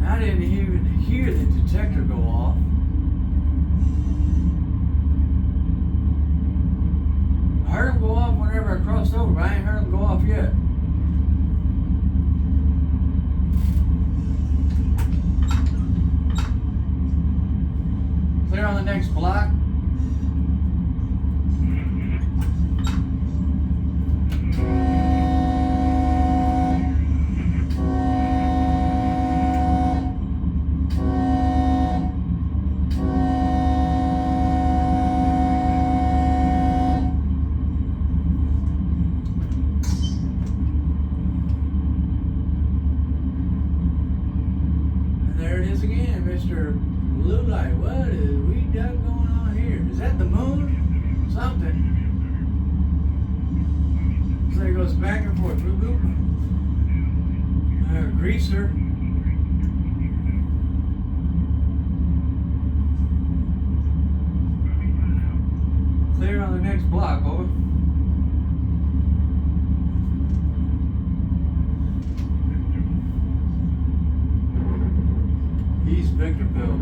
I didn't even hear the detector go off. I heard him go off whenever I crossed over, but I ain't heard him go off yet. Clear on the next block. There it is again, Mr. Blue Light. What is we got going on here? Is that the moon? Something. So it goes back and forth. Bloop, bloop. Greaser. Clear on the next block, over. East Victorville.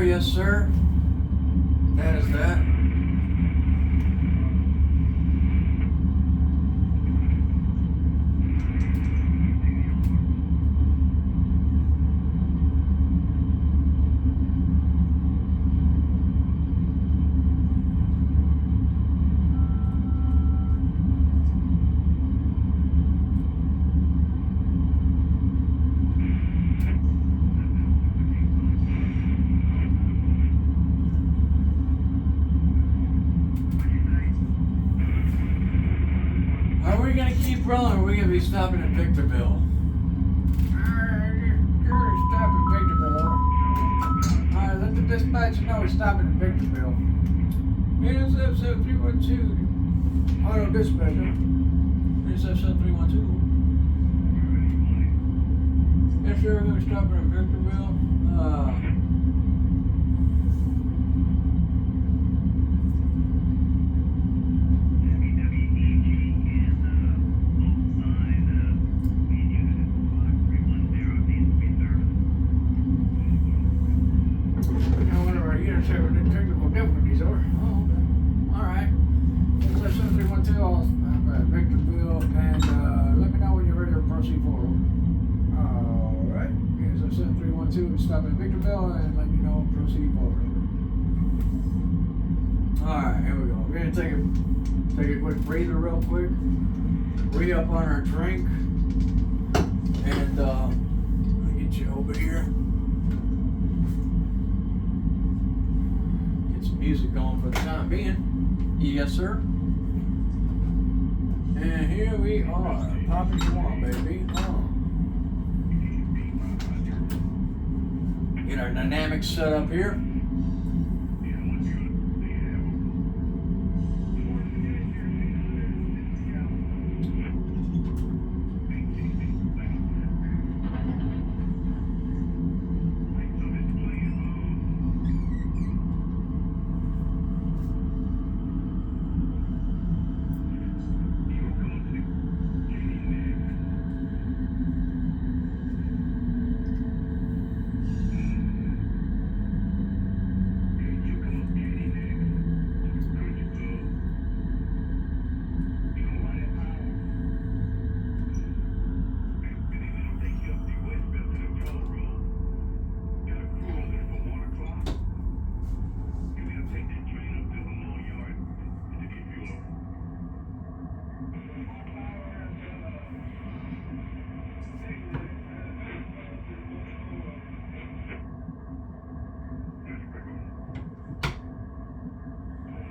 Yes, sir. That is that. Are we gonna keep rolling or are we gonna be stopping at Victorville? You're stopping at Victorville. Alright, let the dispatcher know we're stopping at Victorville. bnsf7312. Auto dispatcher. bnsf7312. Yes, sir, we're gonna be stopping at Victorville. Technical difficulties, or? Oh, okay. Alright. bnsf7312, I'll stop at Victorville, and let me know when you're ready to proceed forward. Alright. bnsf7312, stop at Victorville, and let me know, proceed forward. Alright, here we go. We're gonna take a quick breather real quick. Re-up on our drink. And let me get you over here. Get some music going for the time being. Yes, sir. And here we are. Popping you on, baby. Get our dynamics set up here.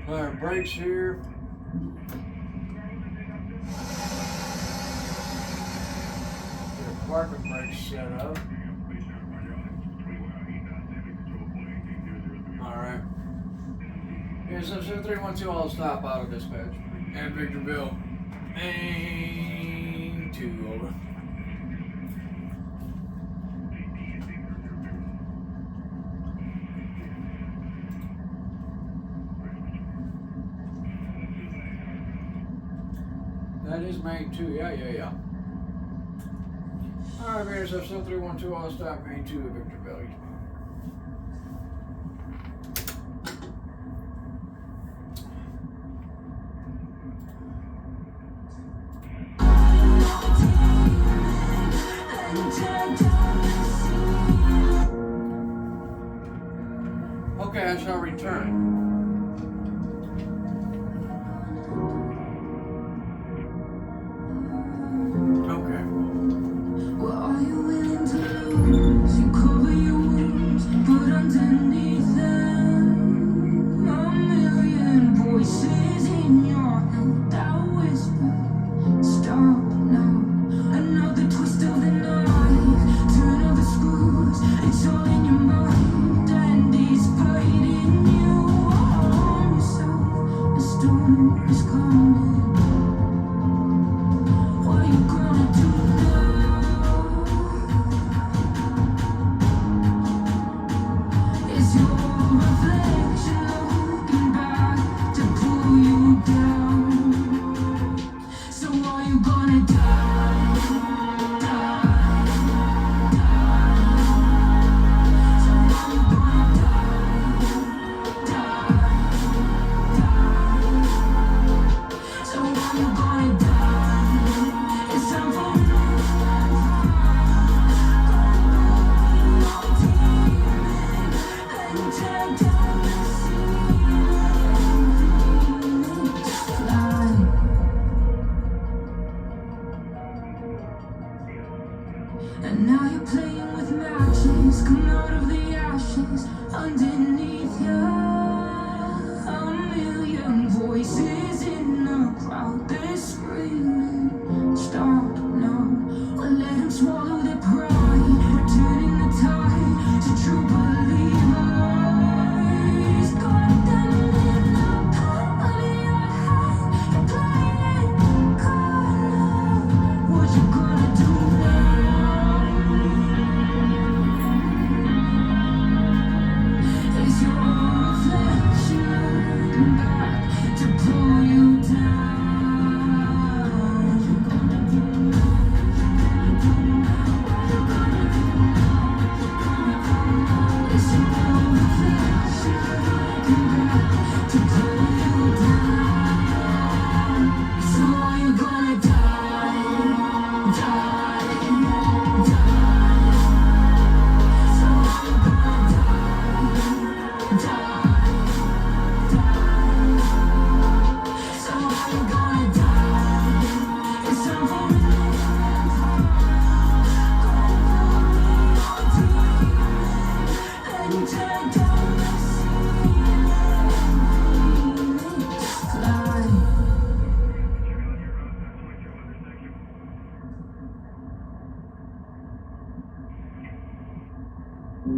Our brakes here. Get a parking brake set up. Alright. Here's 7312, I'll stop out of dispatch. And Victorville. And 2 over. That is main 2, yeah. Alright, BNSF 7312, I'll stop main 2 at Victorville. Okay, I shall return. And now you're playing with matches. Come out of the ashes underneath you. A million voices in the crowd, they're screaming, stop now, or let them swallow their pride. We're turning the tide to true believers. Got them in the palm of your hand. You're playing God now. What you gonna do now? Is your Told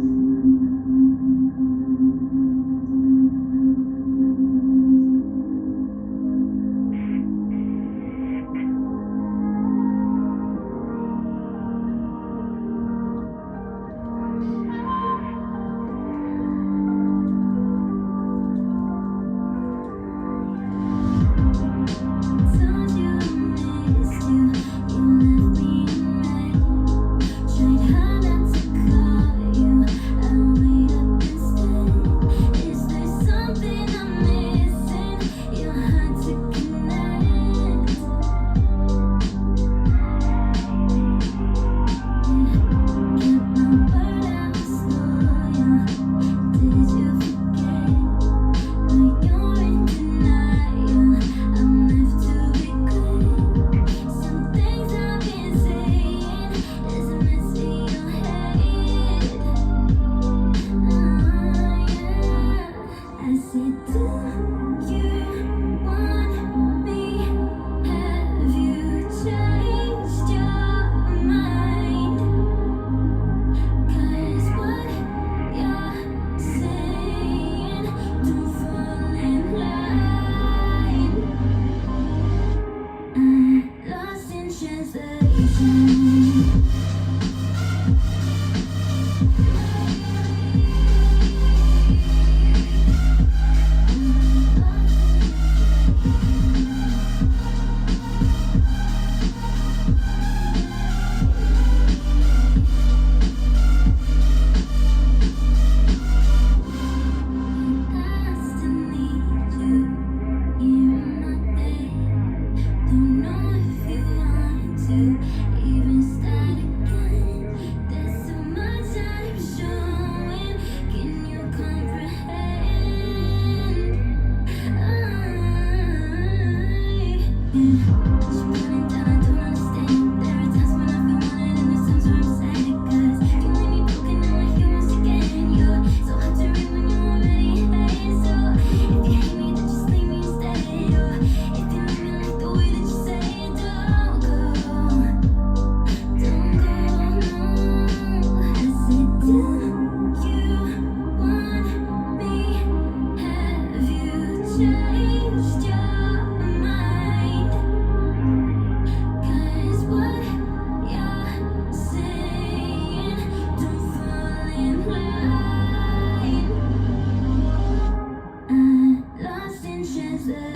you I missed you, you left me in red. Tried hard not to call you, I wait up instead. Is there something I'm missing? You're hard to connect. Kept my word, I was loyal. Did you forget? But you're in denial. I'm left to regret. Some things I've been saying is a mess in your head. Yeah. I said, do you want me? Have you changed your mind? 'Cause what you're saying don't fall in line. I'm lost in translation. I still need you here in my bed. Don't know if you want to even start again. There's so much I'm showing. Can you comprehend? She put it down, I don't understand. There are times when I feel wanted and there's times where I'm sad. 'Cause you leave me broken and my humans again. You're so hard to read when you already hate. So if you hate me, then just leave me instead. Or if you love me like the way that you say it, don't go, no. I said, do you want me? Have you changed your mind? 'Cause what you're saying don't fall in line. I'm lost in translation.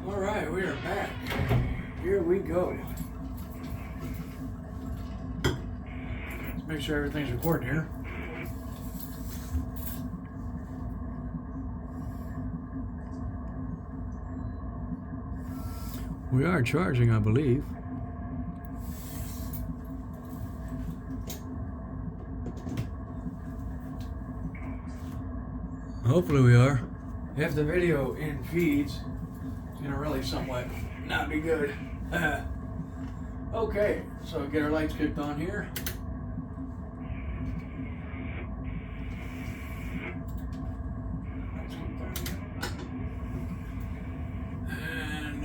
All right, we are back. Here we go. Let's make sure everything's recording here. We are charging, I believe. Hopefully we are. If the video in feeds, it's gonna really somewhat not be good. Okay, so get our lights kicked on here. And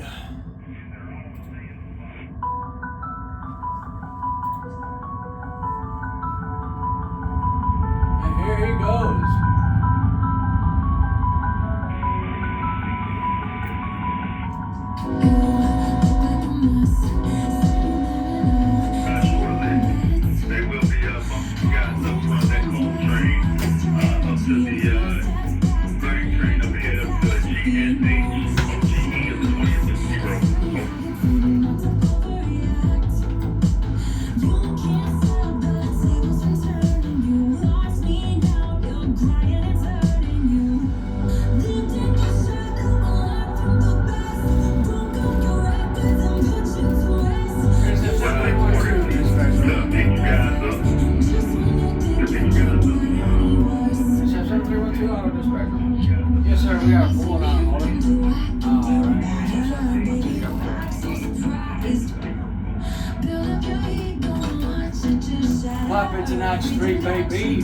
to Notch 3, baby.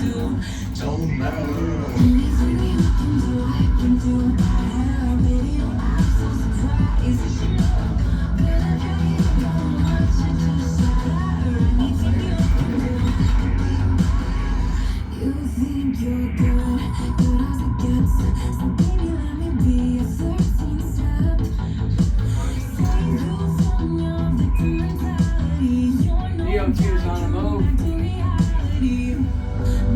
Don't matter. You think you're good as it gets. So baby, let me be your 13th step. Save you from your victim mentality. You're no DOT is on the move. back to reality.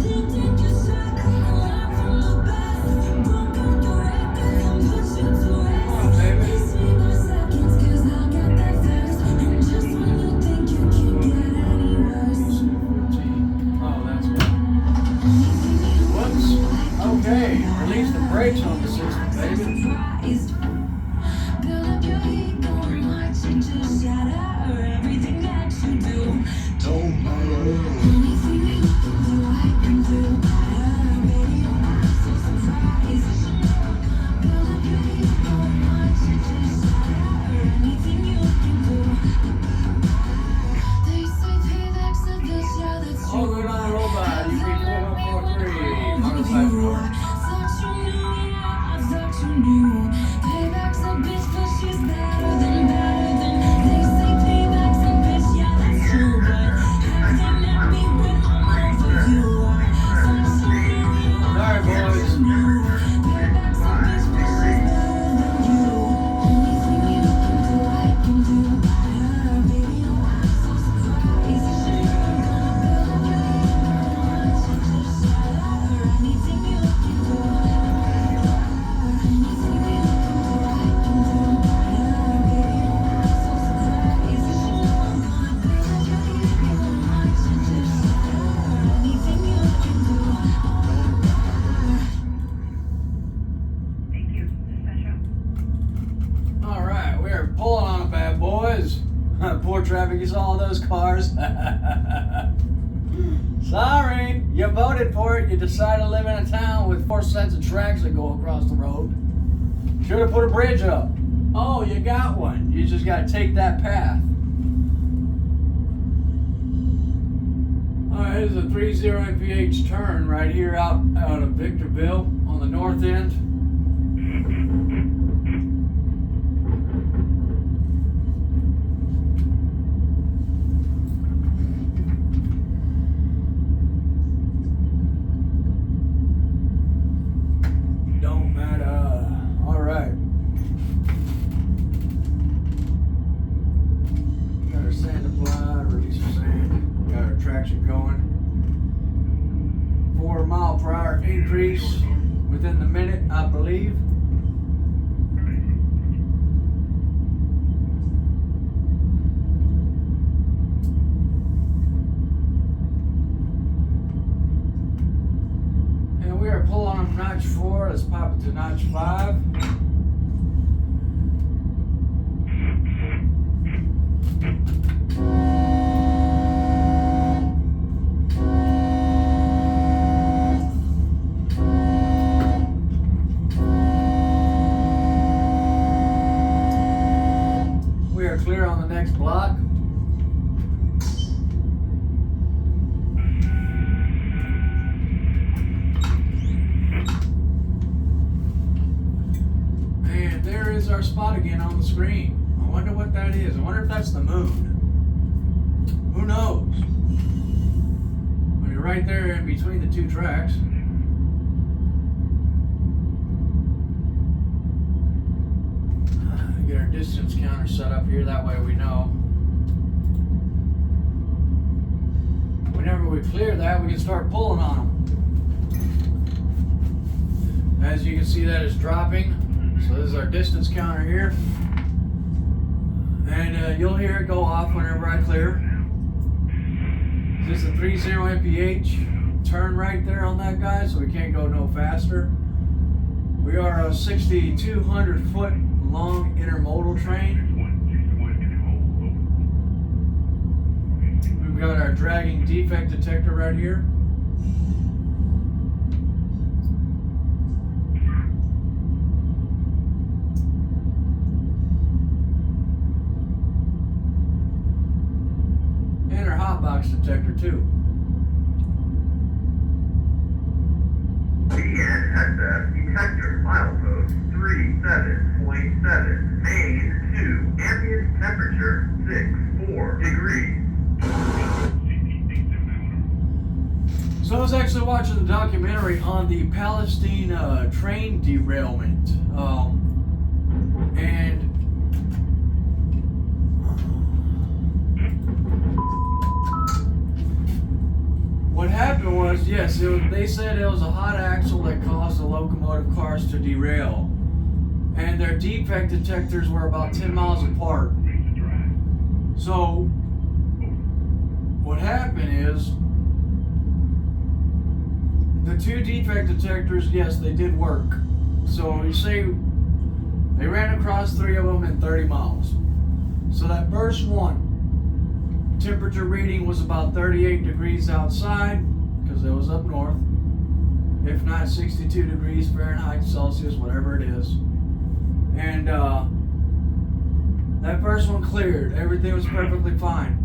Did take your shot and learn from the best. Broke out the record and put you to rest. Come on, baby. Kiss me by seconds, 'cause I'll get there first. And just when you think you can't get any worse. Oh, that's good. Whoops. Okay. Release the brakes on the system, baby. Surprised. Build up your ego and watch it just shatter everything that you do. Don't matter. Anything you can do, I can do better. Baby, I'm so surprised. Build up your ego and watch it just shatter anything you can do. They say payback's a bitch, yeah, that's true. All good on a robot. You beat 4143. Modified Ford. Thought you knew, yeah, I thought you knew. Payback's a bitch, but she's better than. They say payback's a bitch, yeah, that's true. But have them at me when I'm over you. Thought you knew, yeah, Sorry, boys. payback's a bitch, but she's better than you. Anything you can do, I can do better. Baby, I'm so surprised. Build up your ego, watch it just shatter anything you can do. Anything you can do, I can do better. Baby, I'm so surprised. Build up your ego, watch it just shatter anything you can do. Thank you, dispatcher. All right, we are pulling on them, bad boys. Poor traffic, you saw all those cars. Sorry, you voted for it. You decided to live in a town with 4 sets of tracks that go across the road. Should have put a bridge up. Oh, you got one. You just got to take that path. All right, this is a 30 mph turn right here out of Victorville on the north end. Don't matter. All right. Got our sand applied, release our sand. Got our traction going. 4 mile per hour increase within the minute, I believe. And we are pulling on notch 4. Let's pop it to notch 5. We are clear on the next block. And there is our spot again on the screen. I wonder what that is. I wonder if that's the moon. Who knows? Well, you're right there in between the 2 tracks. Get our distance counter set up here, that way we know. Whenever we clear that, we can start pulling on them. As you can see, that is dropping. So this is our distance counter here. And you'll hear it go off whenever I clear. This is a 30 mph turn right there on that guy, so we can't go no faster. We are a 6,200 foot long intermodal train. We've got our dragging defect detector right here. And our hot box detector too. bnsf detector, milepost 37.7, main 2, ambient temperature 64 degrees. So I was actually watching the documentary on the Palestine train derailment, and what happened was, yes, they said it was a hot axle that caused the locomotive cars to derail, and their defect detectors were about 10 miles apart. So what happened is, the two defect detectors, yes, they did work. So you say they ran across 3 of them in 30 miles. So that first one, temperature reading was about 38 degrees outside, because it was up north. If not 62 degrees Fahrenheit, Celsius, whatever it is. And that first one cleared. Everything was perfectly fine.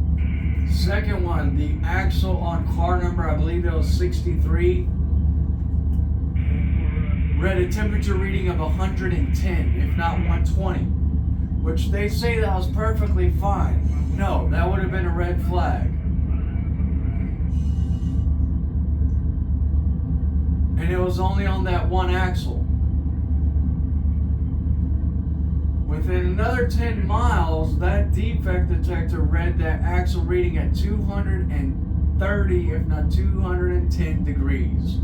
Second one, the axle on car number, I believe it was 63, read a temperature reading of 110, if not 120, which they say that was perfectly fine. No, that would have been a red flag. And it was only on that one axle. Within another 10 miles, that defect detector read that axle reading at 230, if not 210 degrees.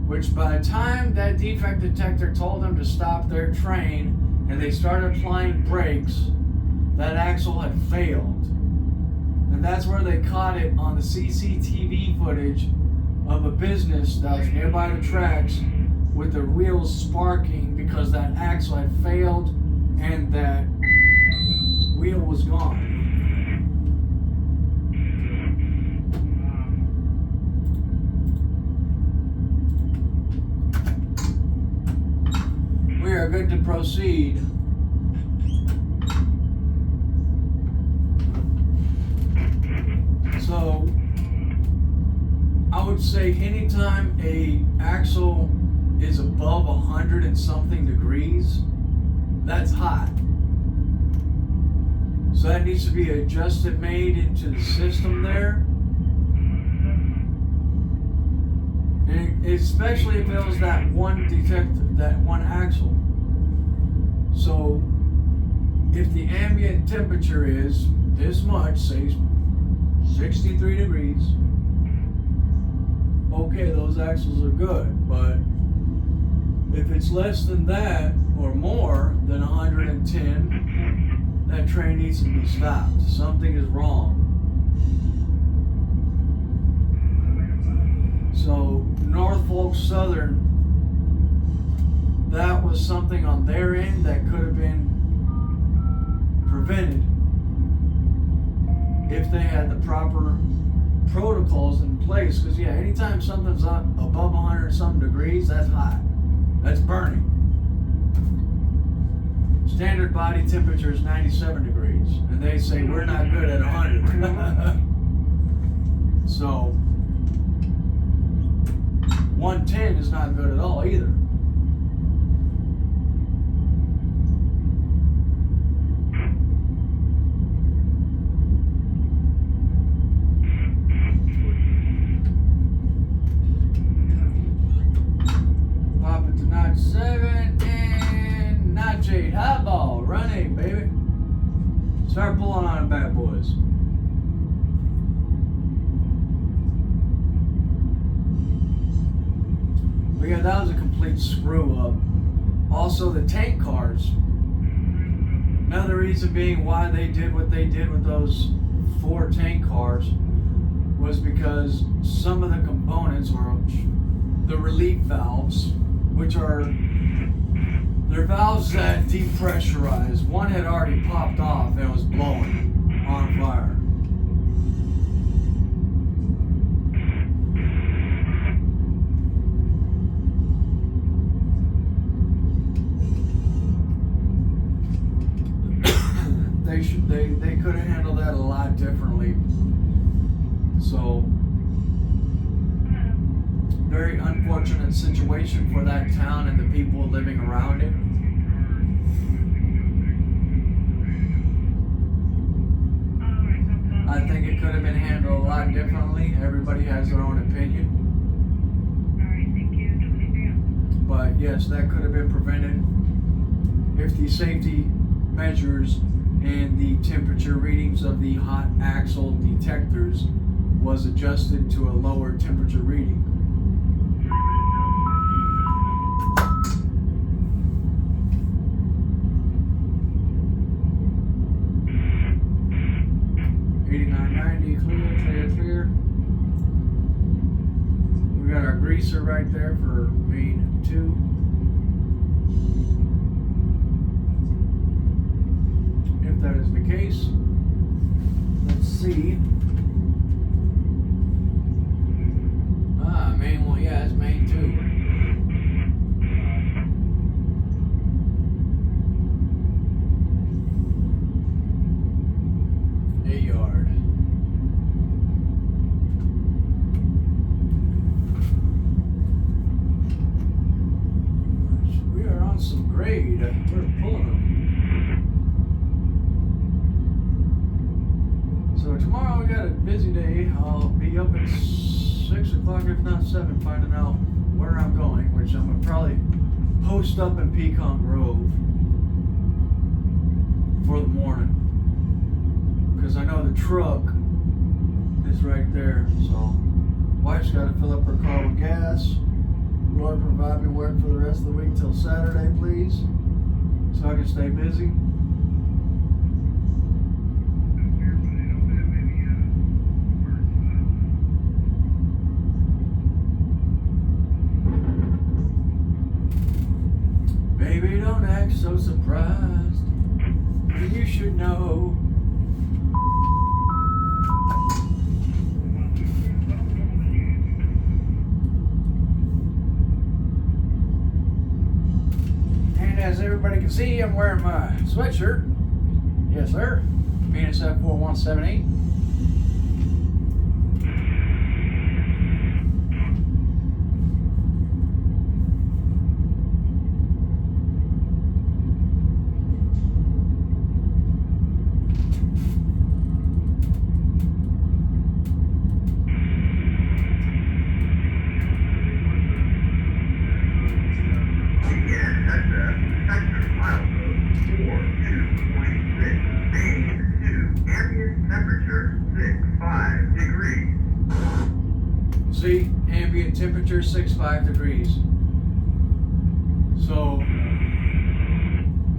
Which by the time that defect detector told them to stop their train and they started applying brakes, that axle had failed. And that's where they caught it on the CCTV footage of a business that was nearby the tracks with the wheels sparking because that axle had failed and that wheel was gone. We are good to proceed. So, I would say anytime a axle is above 100 and something degrees, that's hot. So that needs to be adjusted, made into the system there. And especially if it was that one detector, that one axle. So if the ambient temperature is this much, say 63 degrees, okay, those axles are good, but if it's less than that or more than 110, that train needs to be stopped. Something is wrong. So Norfolk Southern, that was something on their end that could have been prevented if they had the proper protocols in place. Because yeah, anytime something's up above 100 something degrees, that's hot. That's burning. Standard body temperature is 97 degrees, and they say we're not good at 100. So 110 is not good at all either. Pop it to notch 7 and notch 8. High ball, run 8, baby. Start pulling on it, bad boys. But yeah, that was a complete screw up. Also, the tank cars. Another reason being why they did what they did with those 4 tank cars was because some of the components, or the relief valves, which are, they're valves that depressurize. One had already popped off and was blowing on fire. They could have handled that a lot differently. So very unfortunate situation for that town and the people living around it. I think it could have been handled a lot differently. Everybody has their own opinion. But yes, that could have been prevented if the safety measures and the temperature readings of the hot axle detectors was adjusted to a lower temperature reading. Clear. We got our greaser right there for main 2. If that is the case, let's see. Main 1, yeah, it's main 2. Some grade. We're pulling them. So tomorrow we got a busy day. I'll be up at 6 o'clock, if not 7, finding out where I'm going, which I'm gonna probably post up in Pecan Grove for the morning, because I know the truck is right there. So wife's got to fill up her car with gas. Lord, provide me work for the rest of the week till Saturday, please, so I can stay busy. Baby, don't act so surprised. You should know. As everybody can see, I'm wearing my sweatshirt. Yes, sir. bnsf7178. See, ambient temperature 65 degrees. So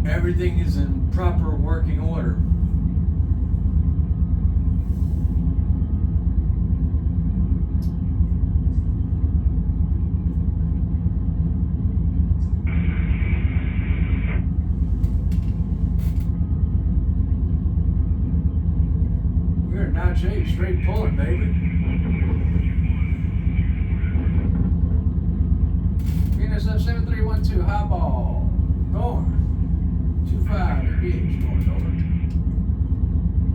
everything is in proper working order. We're not straight pulling, baby. bnsf7312 high ball. Going. 25 degrees. Going over.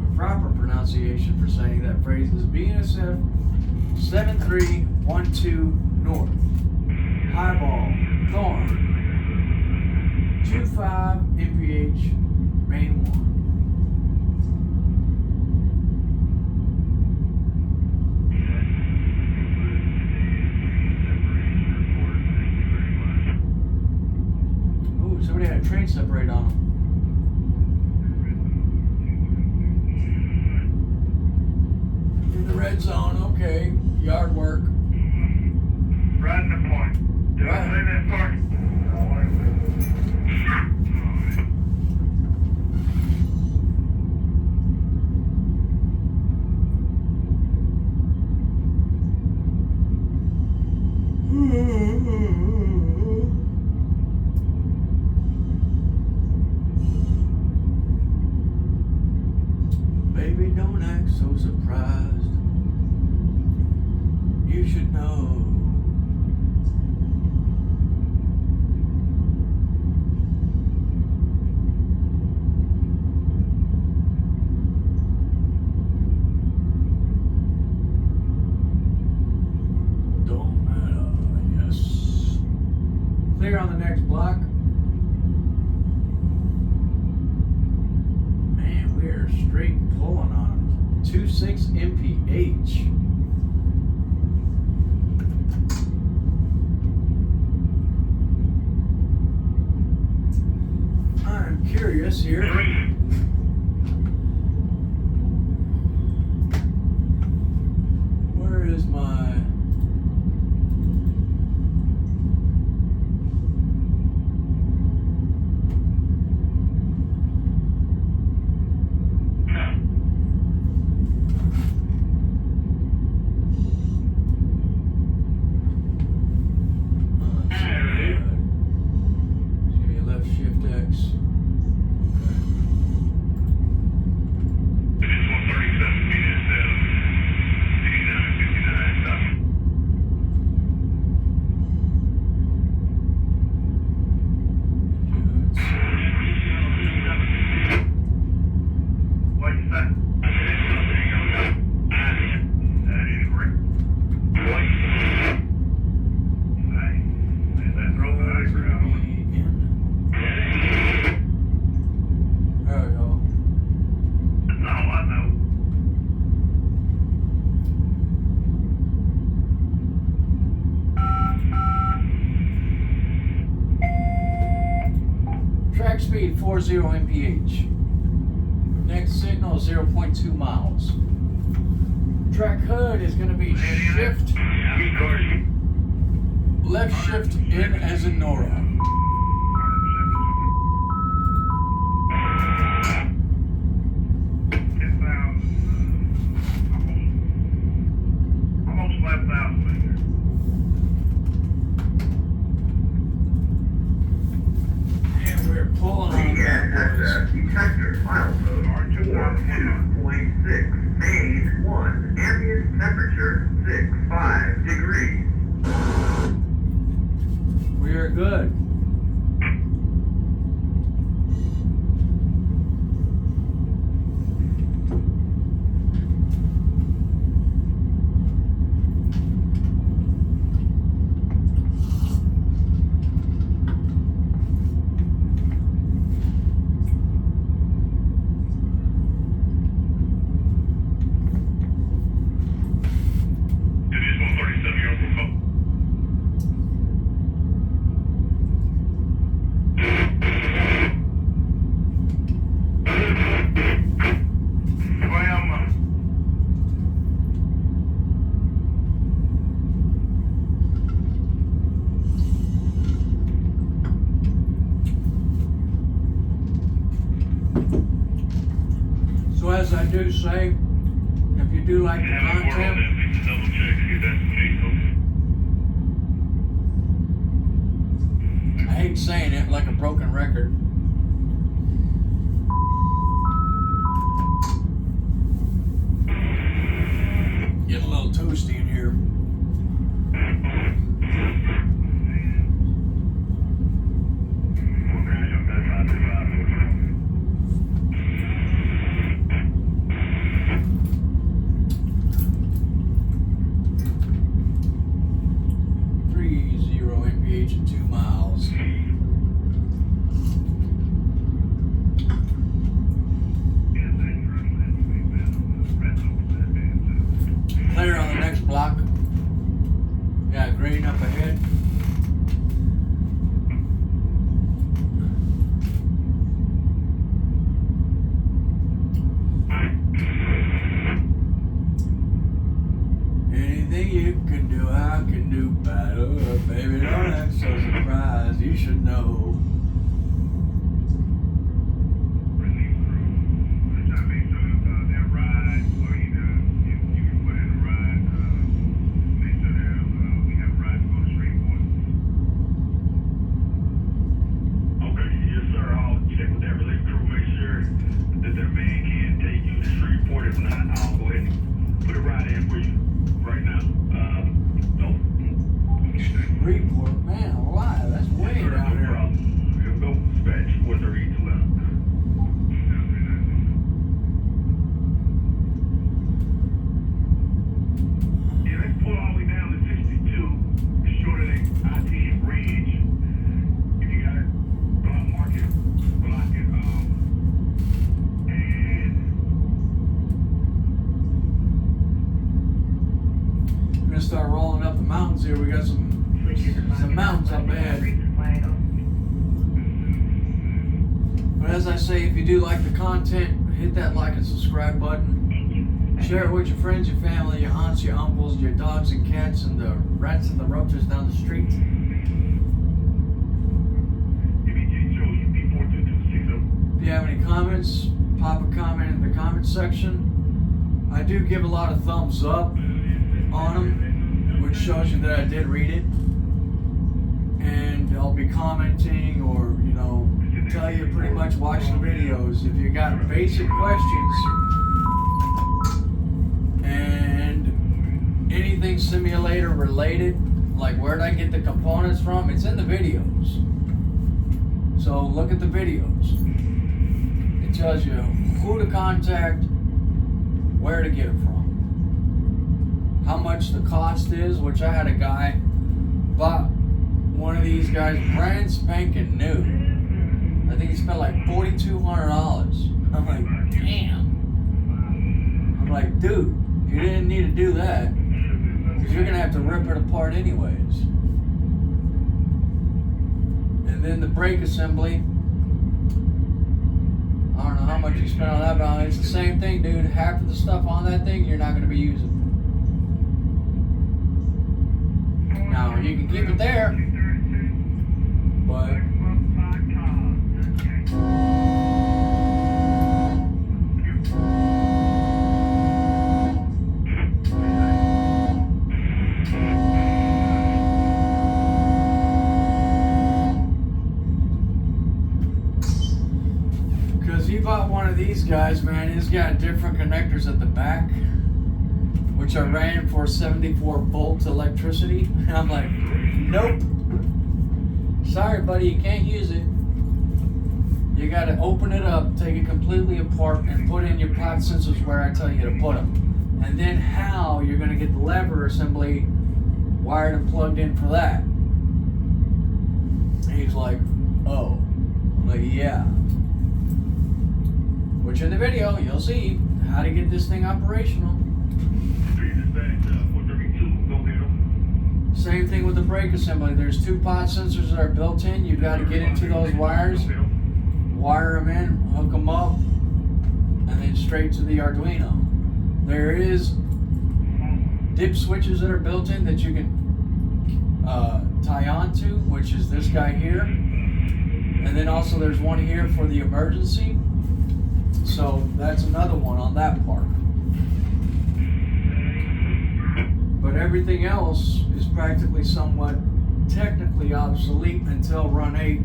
The proper pronunciation for saying that phrase is bnsf7312 north. High ball. Going. 25 mph main 1. Somebody had a train separate on them. In the red zone, okay. Yard work. Right in the point. Did I say that part? Baby, don't act so surprised. You should know. Don't matter. block. Man, we are straight pulling on them. 26 mph. I'm curious here. Where is my... Give me a left shift X. It is 137 BNSF 6959 stop. What you say? That is correct. What you say? Hey, is that broken ice around? There we go. That's all I know. Track speed 40 mph. Next signal 0.2 miles. Track HUD is going to be shift, left shift in as in Nora. Almost 5,000 meters. And we're pulling on that, boys. Detector file code R2.6 phase 1 ambient temperature 65 degrees. We are good. It is 137, you're on phone. So as I do say, if you do like the content, Double check, see if that's the case. I hate saying it like a broken record. Getting a little toasty in here. mph at 2 miles. Clear on the next block. Got green up ahead. Anything you can do, I can do better. Baby, don't act so surprised. You should know. Report, man, alive. That's way down there. one's up ahead. But as I say, if you do like the content, hit that like and subscribe button. Share it with your friends, your family, your aunts, your uncles, your dogs and cats, and the rats and the roaches down the street. If you have any comments, pop a comment in the comment section. I do give a lot of thumbs up on them, which shows you that I did read it. And I'll be commenting, or tell you pretty much watch the videos. If you got basic questions and anything simulator related, like where did I get the components from, it's in the videos. So look at the videos. It tells you who to contact, where to get it from, how much the cost is, which I had a guy bought one of these guys brand spanking new. I think he spent like $4,200. I'm like, damn. I'm like, dude, you didn't need to do that, because you're gonna have to rip it apart anyways. And then the brake assembly, I don't know how much you spent on that, but it's the same thing, dude. Half of the stuff on that thing you're not going to be using. Now, you can keep it there, but bought one of these guys, man. He's got different connectors at the back, which I ran for 74 volt electricity. And I'm like, nope. Sorry, buddy, you can't use it. You got to open it up, take it completely apart, and put in your pot sensors where I tell you to put them. And then how you're going to get the lever assembly wired and plugged in for that. And he's like, oh. I'm like, yeah. Which in the video, you'll see how to get this thing operational. Same thing with the brake assembly. There's 2 pot sensors that are built in. You've got to get into those wires, wire them in, hook them up, and then straight to the Arduino. There is dip switches that are built in that you can tie onto, which is this guy here. And then also there's one here for the emergency. So that's another one on that part. But everything else is practically somewhat technically obsolete until Run 8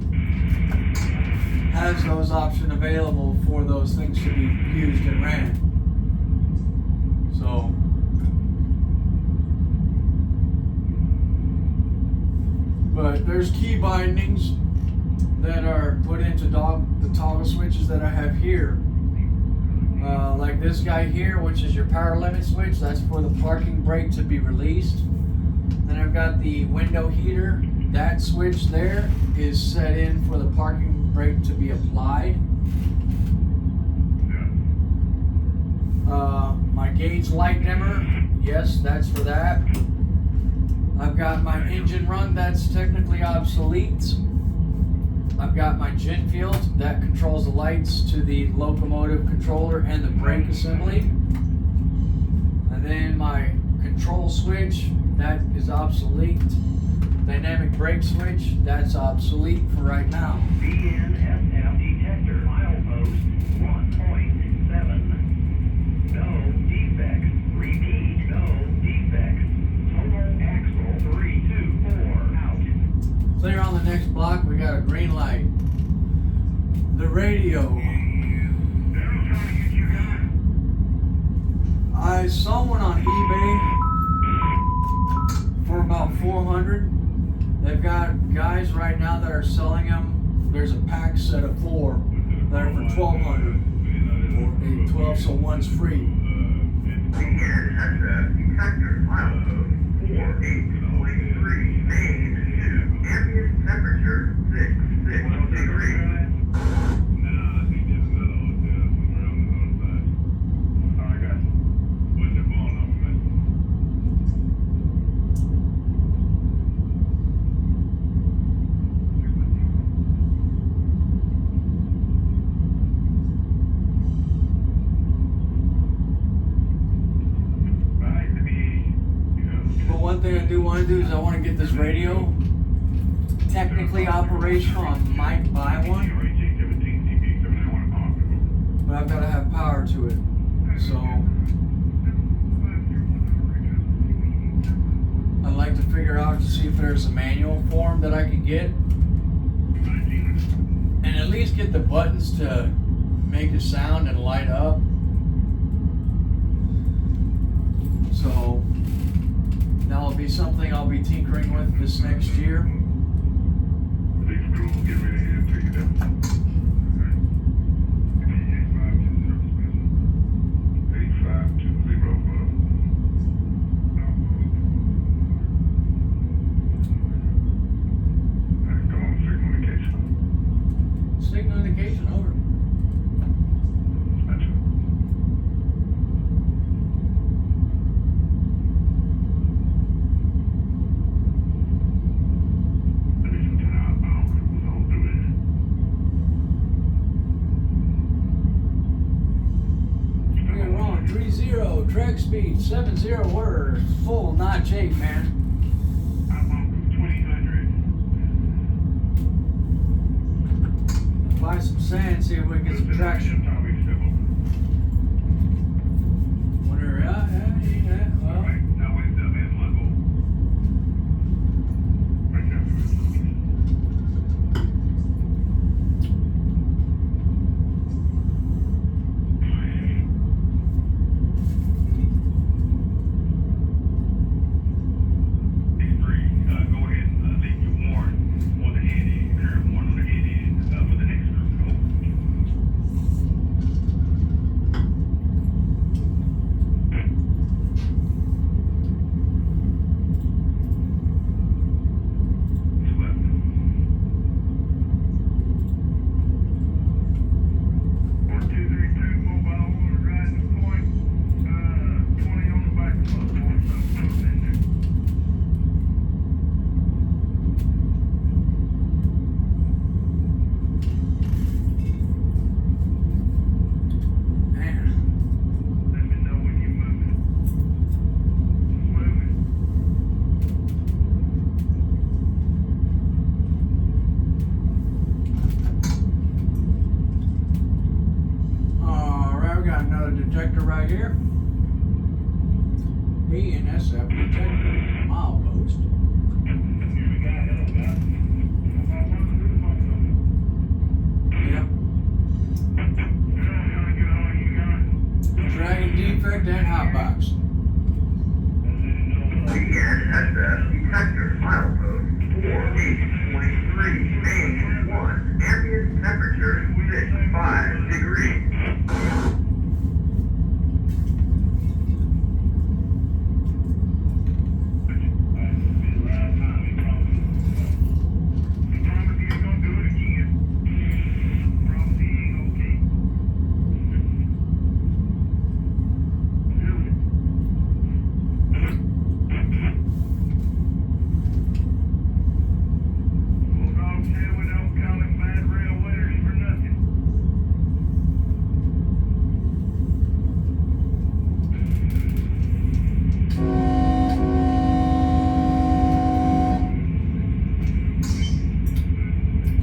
has those options available for those things to be used and ran. So but there's key bindings that are put into the toggle switches that I have here. Like this guy here, which is your power limit switch, that's for the parking brake to be released. Then I've got the window heater. That switch there is set in for the parking brake to be applied. My gauge light dimmer, yes, that's for that. I've got my engine run, that's technically obsolete. I've got my gen field that controls the lights to the locomotive controller and the brake assembly. And then my control switch, that is obsolete. Dynamic brake switch, that's obsolete for right now. bnsf detector milepost 1.7. No defects. Repeat, no defects. Total axle 324 out. Clear on the next block, we got a green light. The radio. I saw one on eBay for about $400. They've got guys right now that are selling them. There's a pack set of 4 that are for $1,200. Or 12, so one's free. bnsf detector milepost 48.3 main 2 ambient temperature 66 degrees. thing I do want to do is I want to get this radio technically operational. I might buy one, but I've got to have power to it. So I'd like to figure out to see if there's a manual form that I can get, and at least get the buttons to make a sound and light up. So that'll be something I'll be tinkering with this next year. Signal indication over. We are wrong. 30, track speed 70, we're full notch 8, man. Buy some sand, see if we can get some traction. Whatever, yeah, well. Detector right here. bnsf detector, mile post. Yep. Dragon defect and hotbox. bnsf detector, milepost 48.3, main 1, ambient temperature 65 degrees.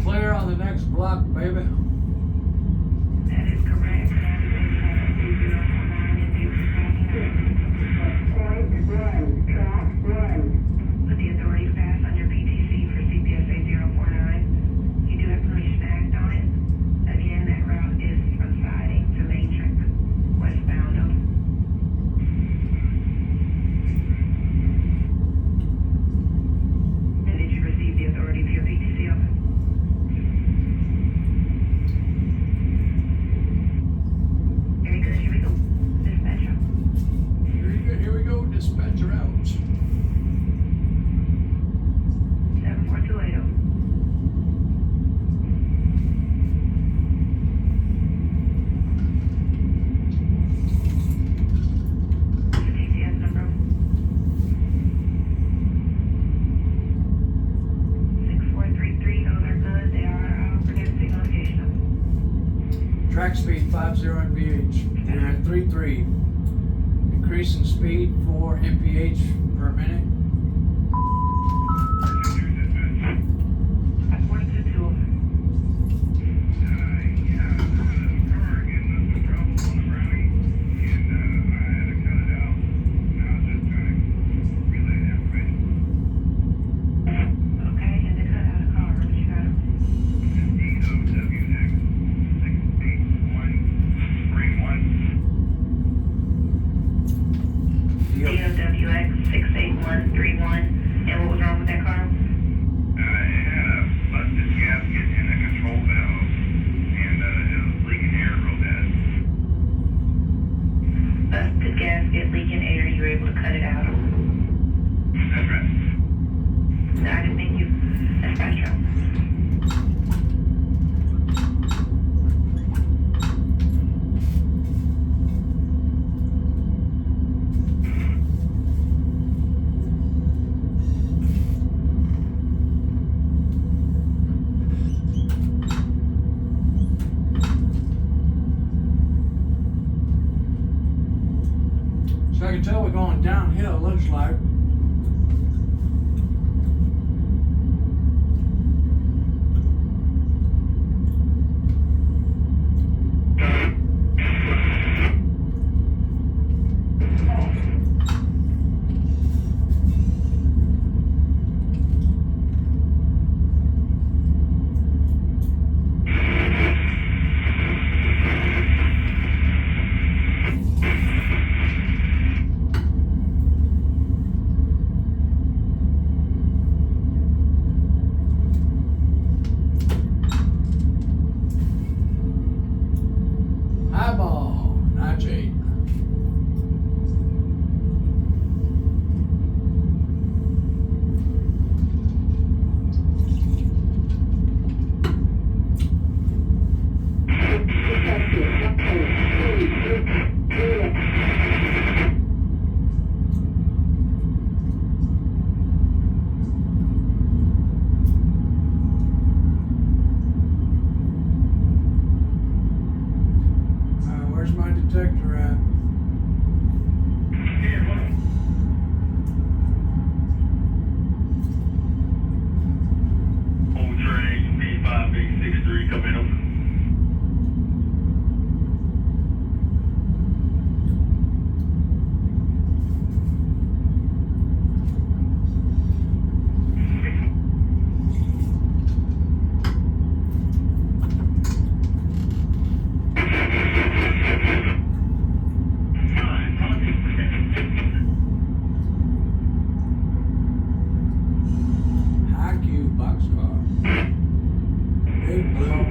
Clear on the next block, baby. That is correct. Point 1, track 1. Put the authority fast on your PTC for CPSA 049. You do have permission to act on it. Again, that route is from siding to Matrix, westbound. And did you receive the authority for your PTC open? Very good, here we go. Dispatcher. Very good, here we go, dispatcher out. 74280. What's the TCS number? 6433, those are good. They are producing location. Track speed 50 mph. You're at 33. Increasing speed 4 mph per minute. So I can tell we're going downhill, it looks like. Highball, nitrate. Where's my detector at? Old train, B5863 coming up. High Q boxcar. Big blue.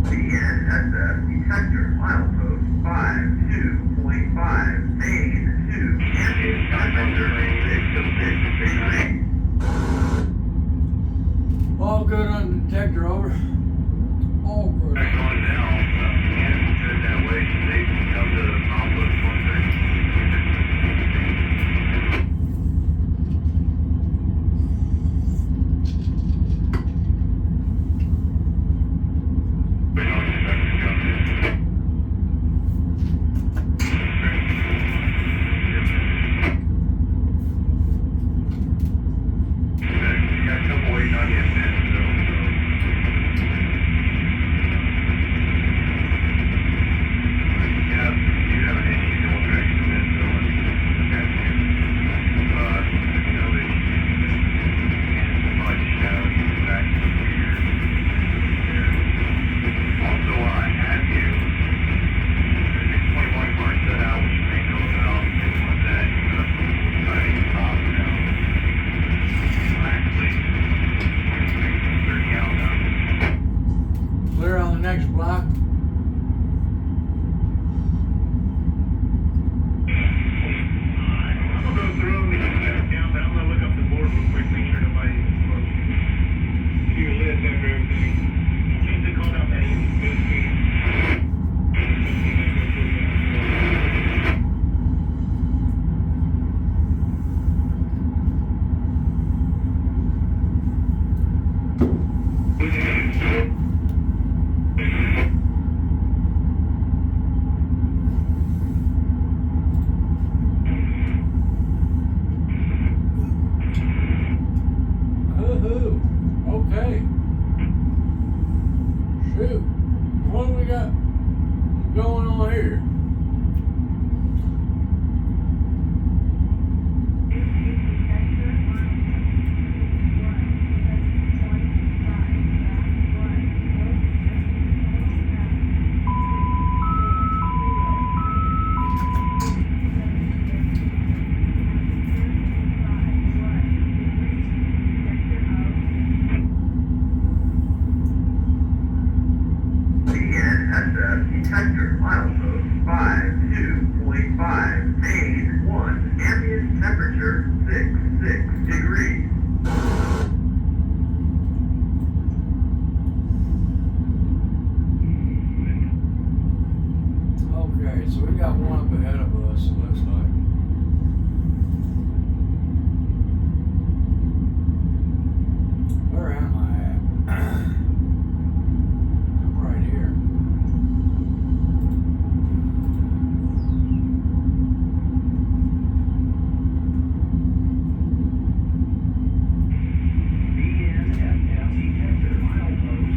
bnsf detector milepost 52.5 main 2 ambient temperature 6 to 6 degrees. All good on the detector, over. All good. Back on now, head that way. They come to Obsolete 130. Wait, no, it's back to come in. You got a couple waiting on you in minutes, so. Clear on the next block. I'm gonna go through them and count, but I'm gonna look up the board real quick, make sure nobody's close. Give you a list after everything. Keep the code out that easy, 15. Woohoo. Okay. Shoot. What do we got going on here? detector, milepost 52.5, main 1, ambient temperature 66 degrees. Okay, so we got one up ahead of us, it looks like. Where am I at? I'm right here. bnsf detector, milepost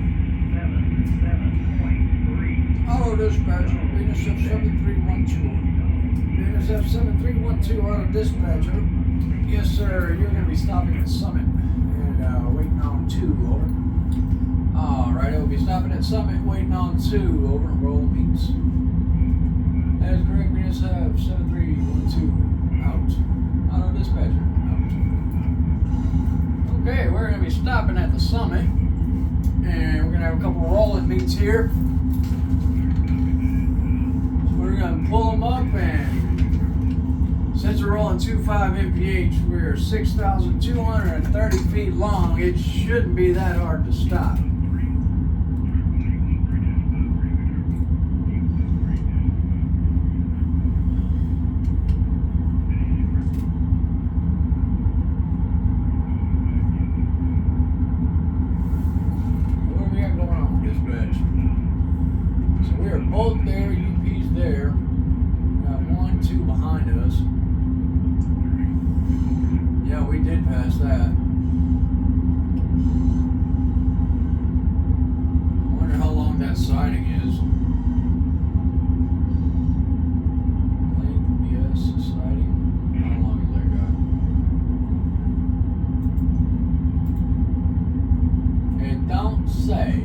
77.3. Auto dispatcher, bnsf7312. bnsf7312 auto dispatcher. Yes, sir, you're going to be stopping at Summit and waiting on 2, over. Alright, we'll be stopping at Summit, waiting on 2, over. Roll meets. That is correct, bnsf7312 out. Auto dispatcher, out. Okay, we're going to be stopping at the Summit, and we're going to have a couple rolling meets here. We're going to pull them up, and since we're rolling 2.5 mph, we're 6,230 feet long. It shouldn't be that hard to stop. What do we got going on, dispatch? So we are both there, UP's there. Got 1, 2 behind us. Yeah, we did pass that. I wonder how long that siding is. Length, yes, siding. How long is that guy? It don't say.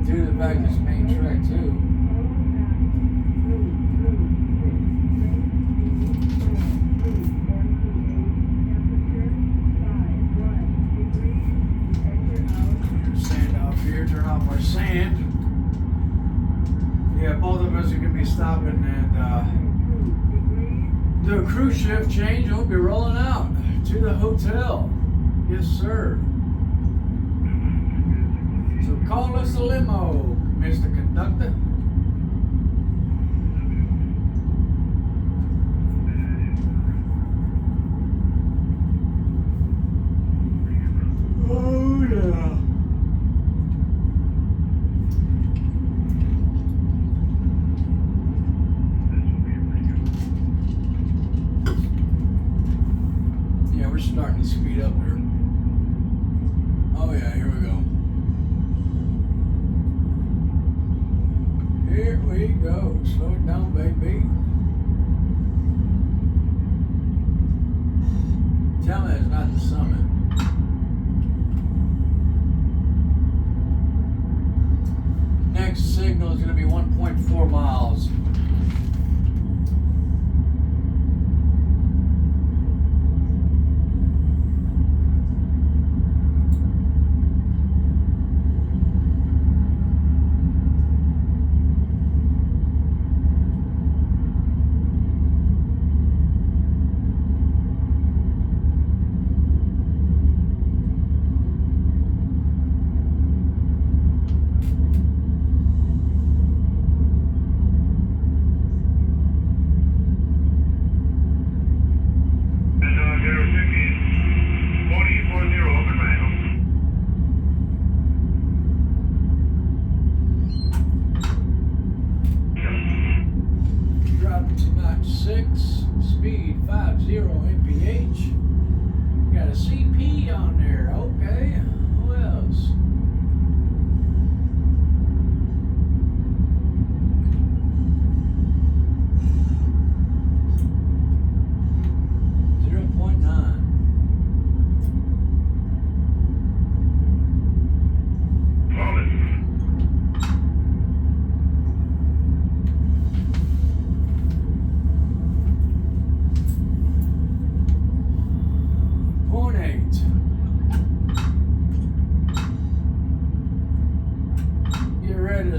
Due to the fact it's main track too. Sand off here, turn off our sand. Yeah, both of us are gonna be stopping and do a cruise shift change and we'll be rolling out to the hotel. Yes, sir. So call us a limo, Mr. Conductor. Oh yeah. Yeah, we're starting to speed up here. Oh yeah, here we go. Here we go. Slow it down, baby. Tell me it's not the Summit. Next signal is going to be 1.4 miles.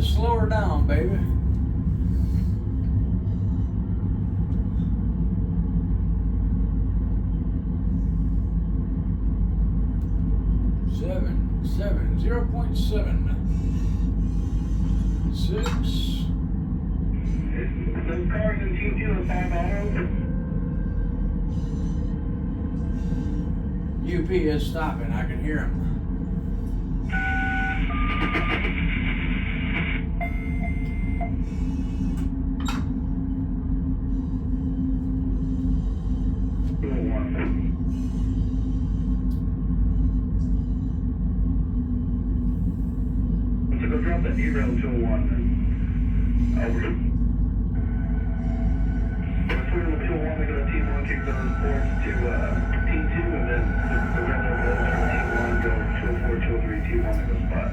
to slow her down, baby. Seven, 0.7. 6. Those cars in 2 and 5 auto. UP is stopping. I can hear him. So go drop that derail 201 then. Over. Let's put in the 201, we go to T1, kick those ports to T2, and then the rest of those from T1 go 204, 203, T1 to go spot.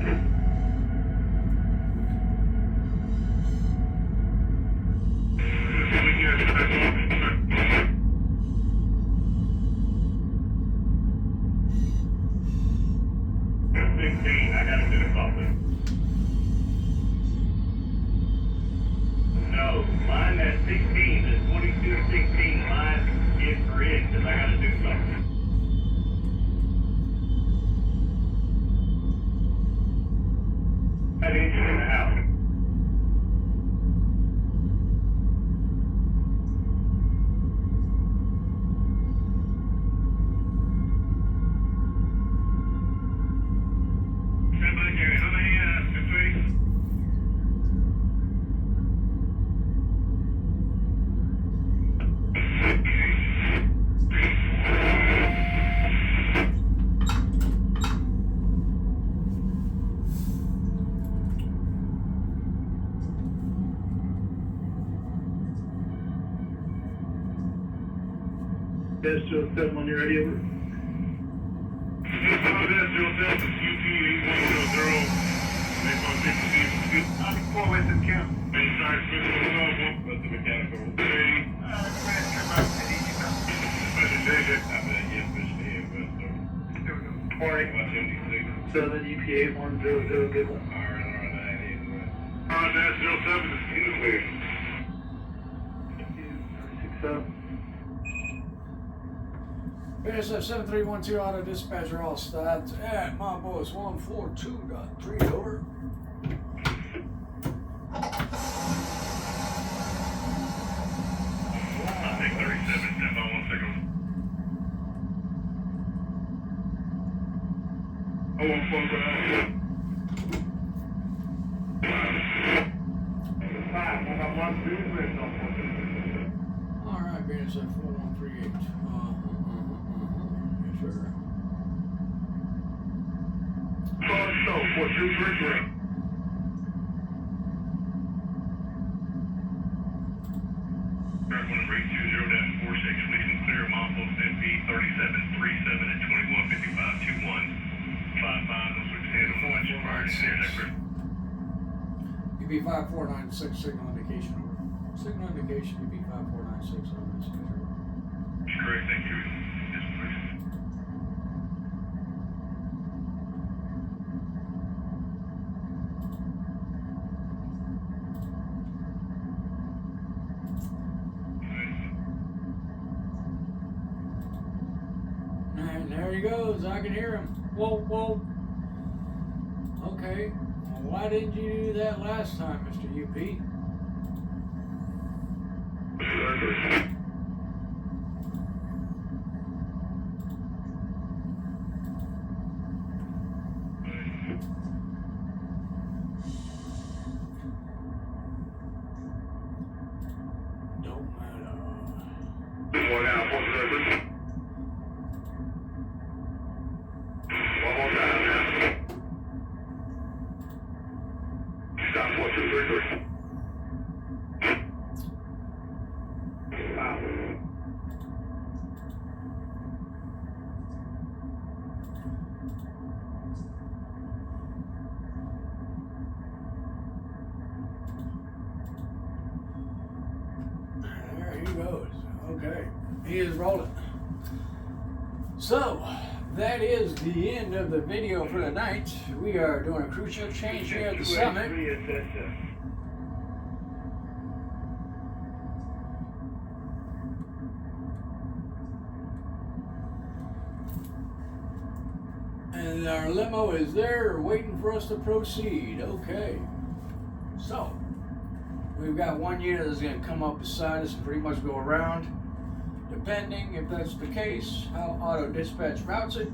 I gotta do the something. No, mine at 16 is 2216. Mine is for it because I gotta do something. That engine in the house. How many, three? Barstow 7 when you're ready, over. Barstow 7, UP 8100. Make on 50. I'm forward to count. Main side, physical love, that's the mechanical. So then UP 8100, good one. Barstow 7 is clear. 6 BNSF 7312 Auto Dispatcher, all stopped at my boys 142.3 over. I'll take 37, step on 1 second. I want 4 behind. 5, I got 1 2 left on 4. Alright, BNSF 4138. Yes, sir. Barstow 4233. Rate 20-46, leaving clear, Monpos NP 3737 at 215521. 55, those are 10 on the prior to clear that grip. UB 5496, signal indication over. Signal indication, UB 5496 on this picture. Correct, thank you. Yes, please. And there he goes. I can hear him. Whoa, whoa. Okay. Well, why didn't you do that last time, Mr. UP? Don't matter. One out, 1 second. One more time now. Stop 4233. Wow. There he goes. Okay. He is rolling. So, that is the end of the video for the night. We are doing a cruise ship change here at the summit. And our limo is there waiting for us to proceed. Okay. So, we've got one unit that's going to come up beside us and pretty much go around. Depending if that's the case, how Auto Dispatch routes it.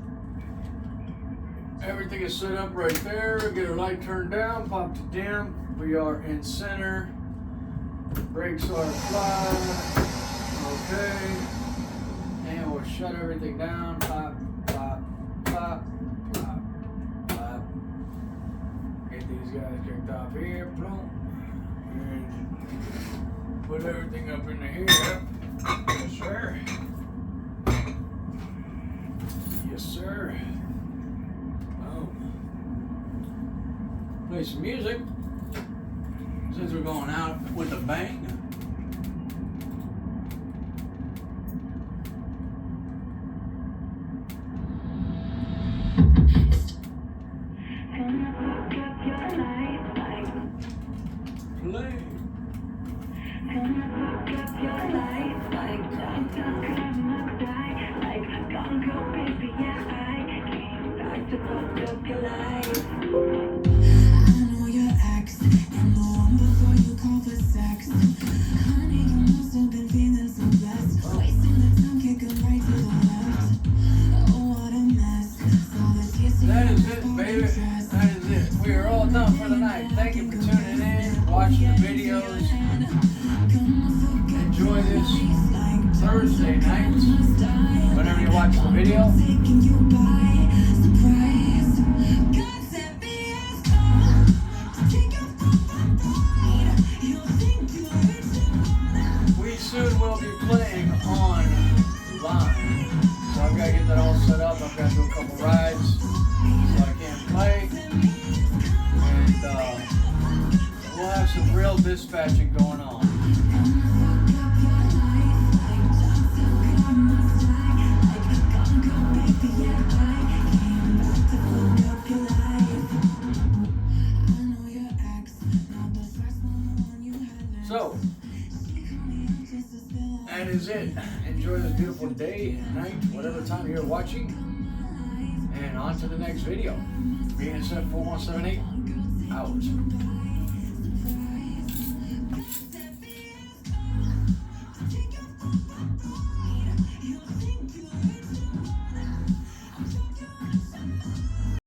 Everything is set up right there. Get our light turned down, pop to dim. We are in center. Brakes are applied. Okay. And we'll shut everything down. Pop, pop, pop, pop, pop. Get these guys kicked off here. Boom. And put everything up into here. Yes, sir. Yes, sir. Oh. Play some music. Since we're going out with a bang. Play. That is it, baby. That is it. We are all done for the night. Thank you for tuning in, watching the videos. Enjoy this Thursday night. Whenever you watch the video. We soon will be playing online. So I've got to get that all set up. I've got to do a couple rides so I can play. And we'll have some real dispatching going on. So, that is it. Enjoy this beautiful day, night, whatever time you're watching. And on to the next video. bnsf7178 out.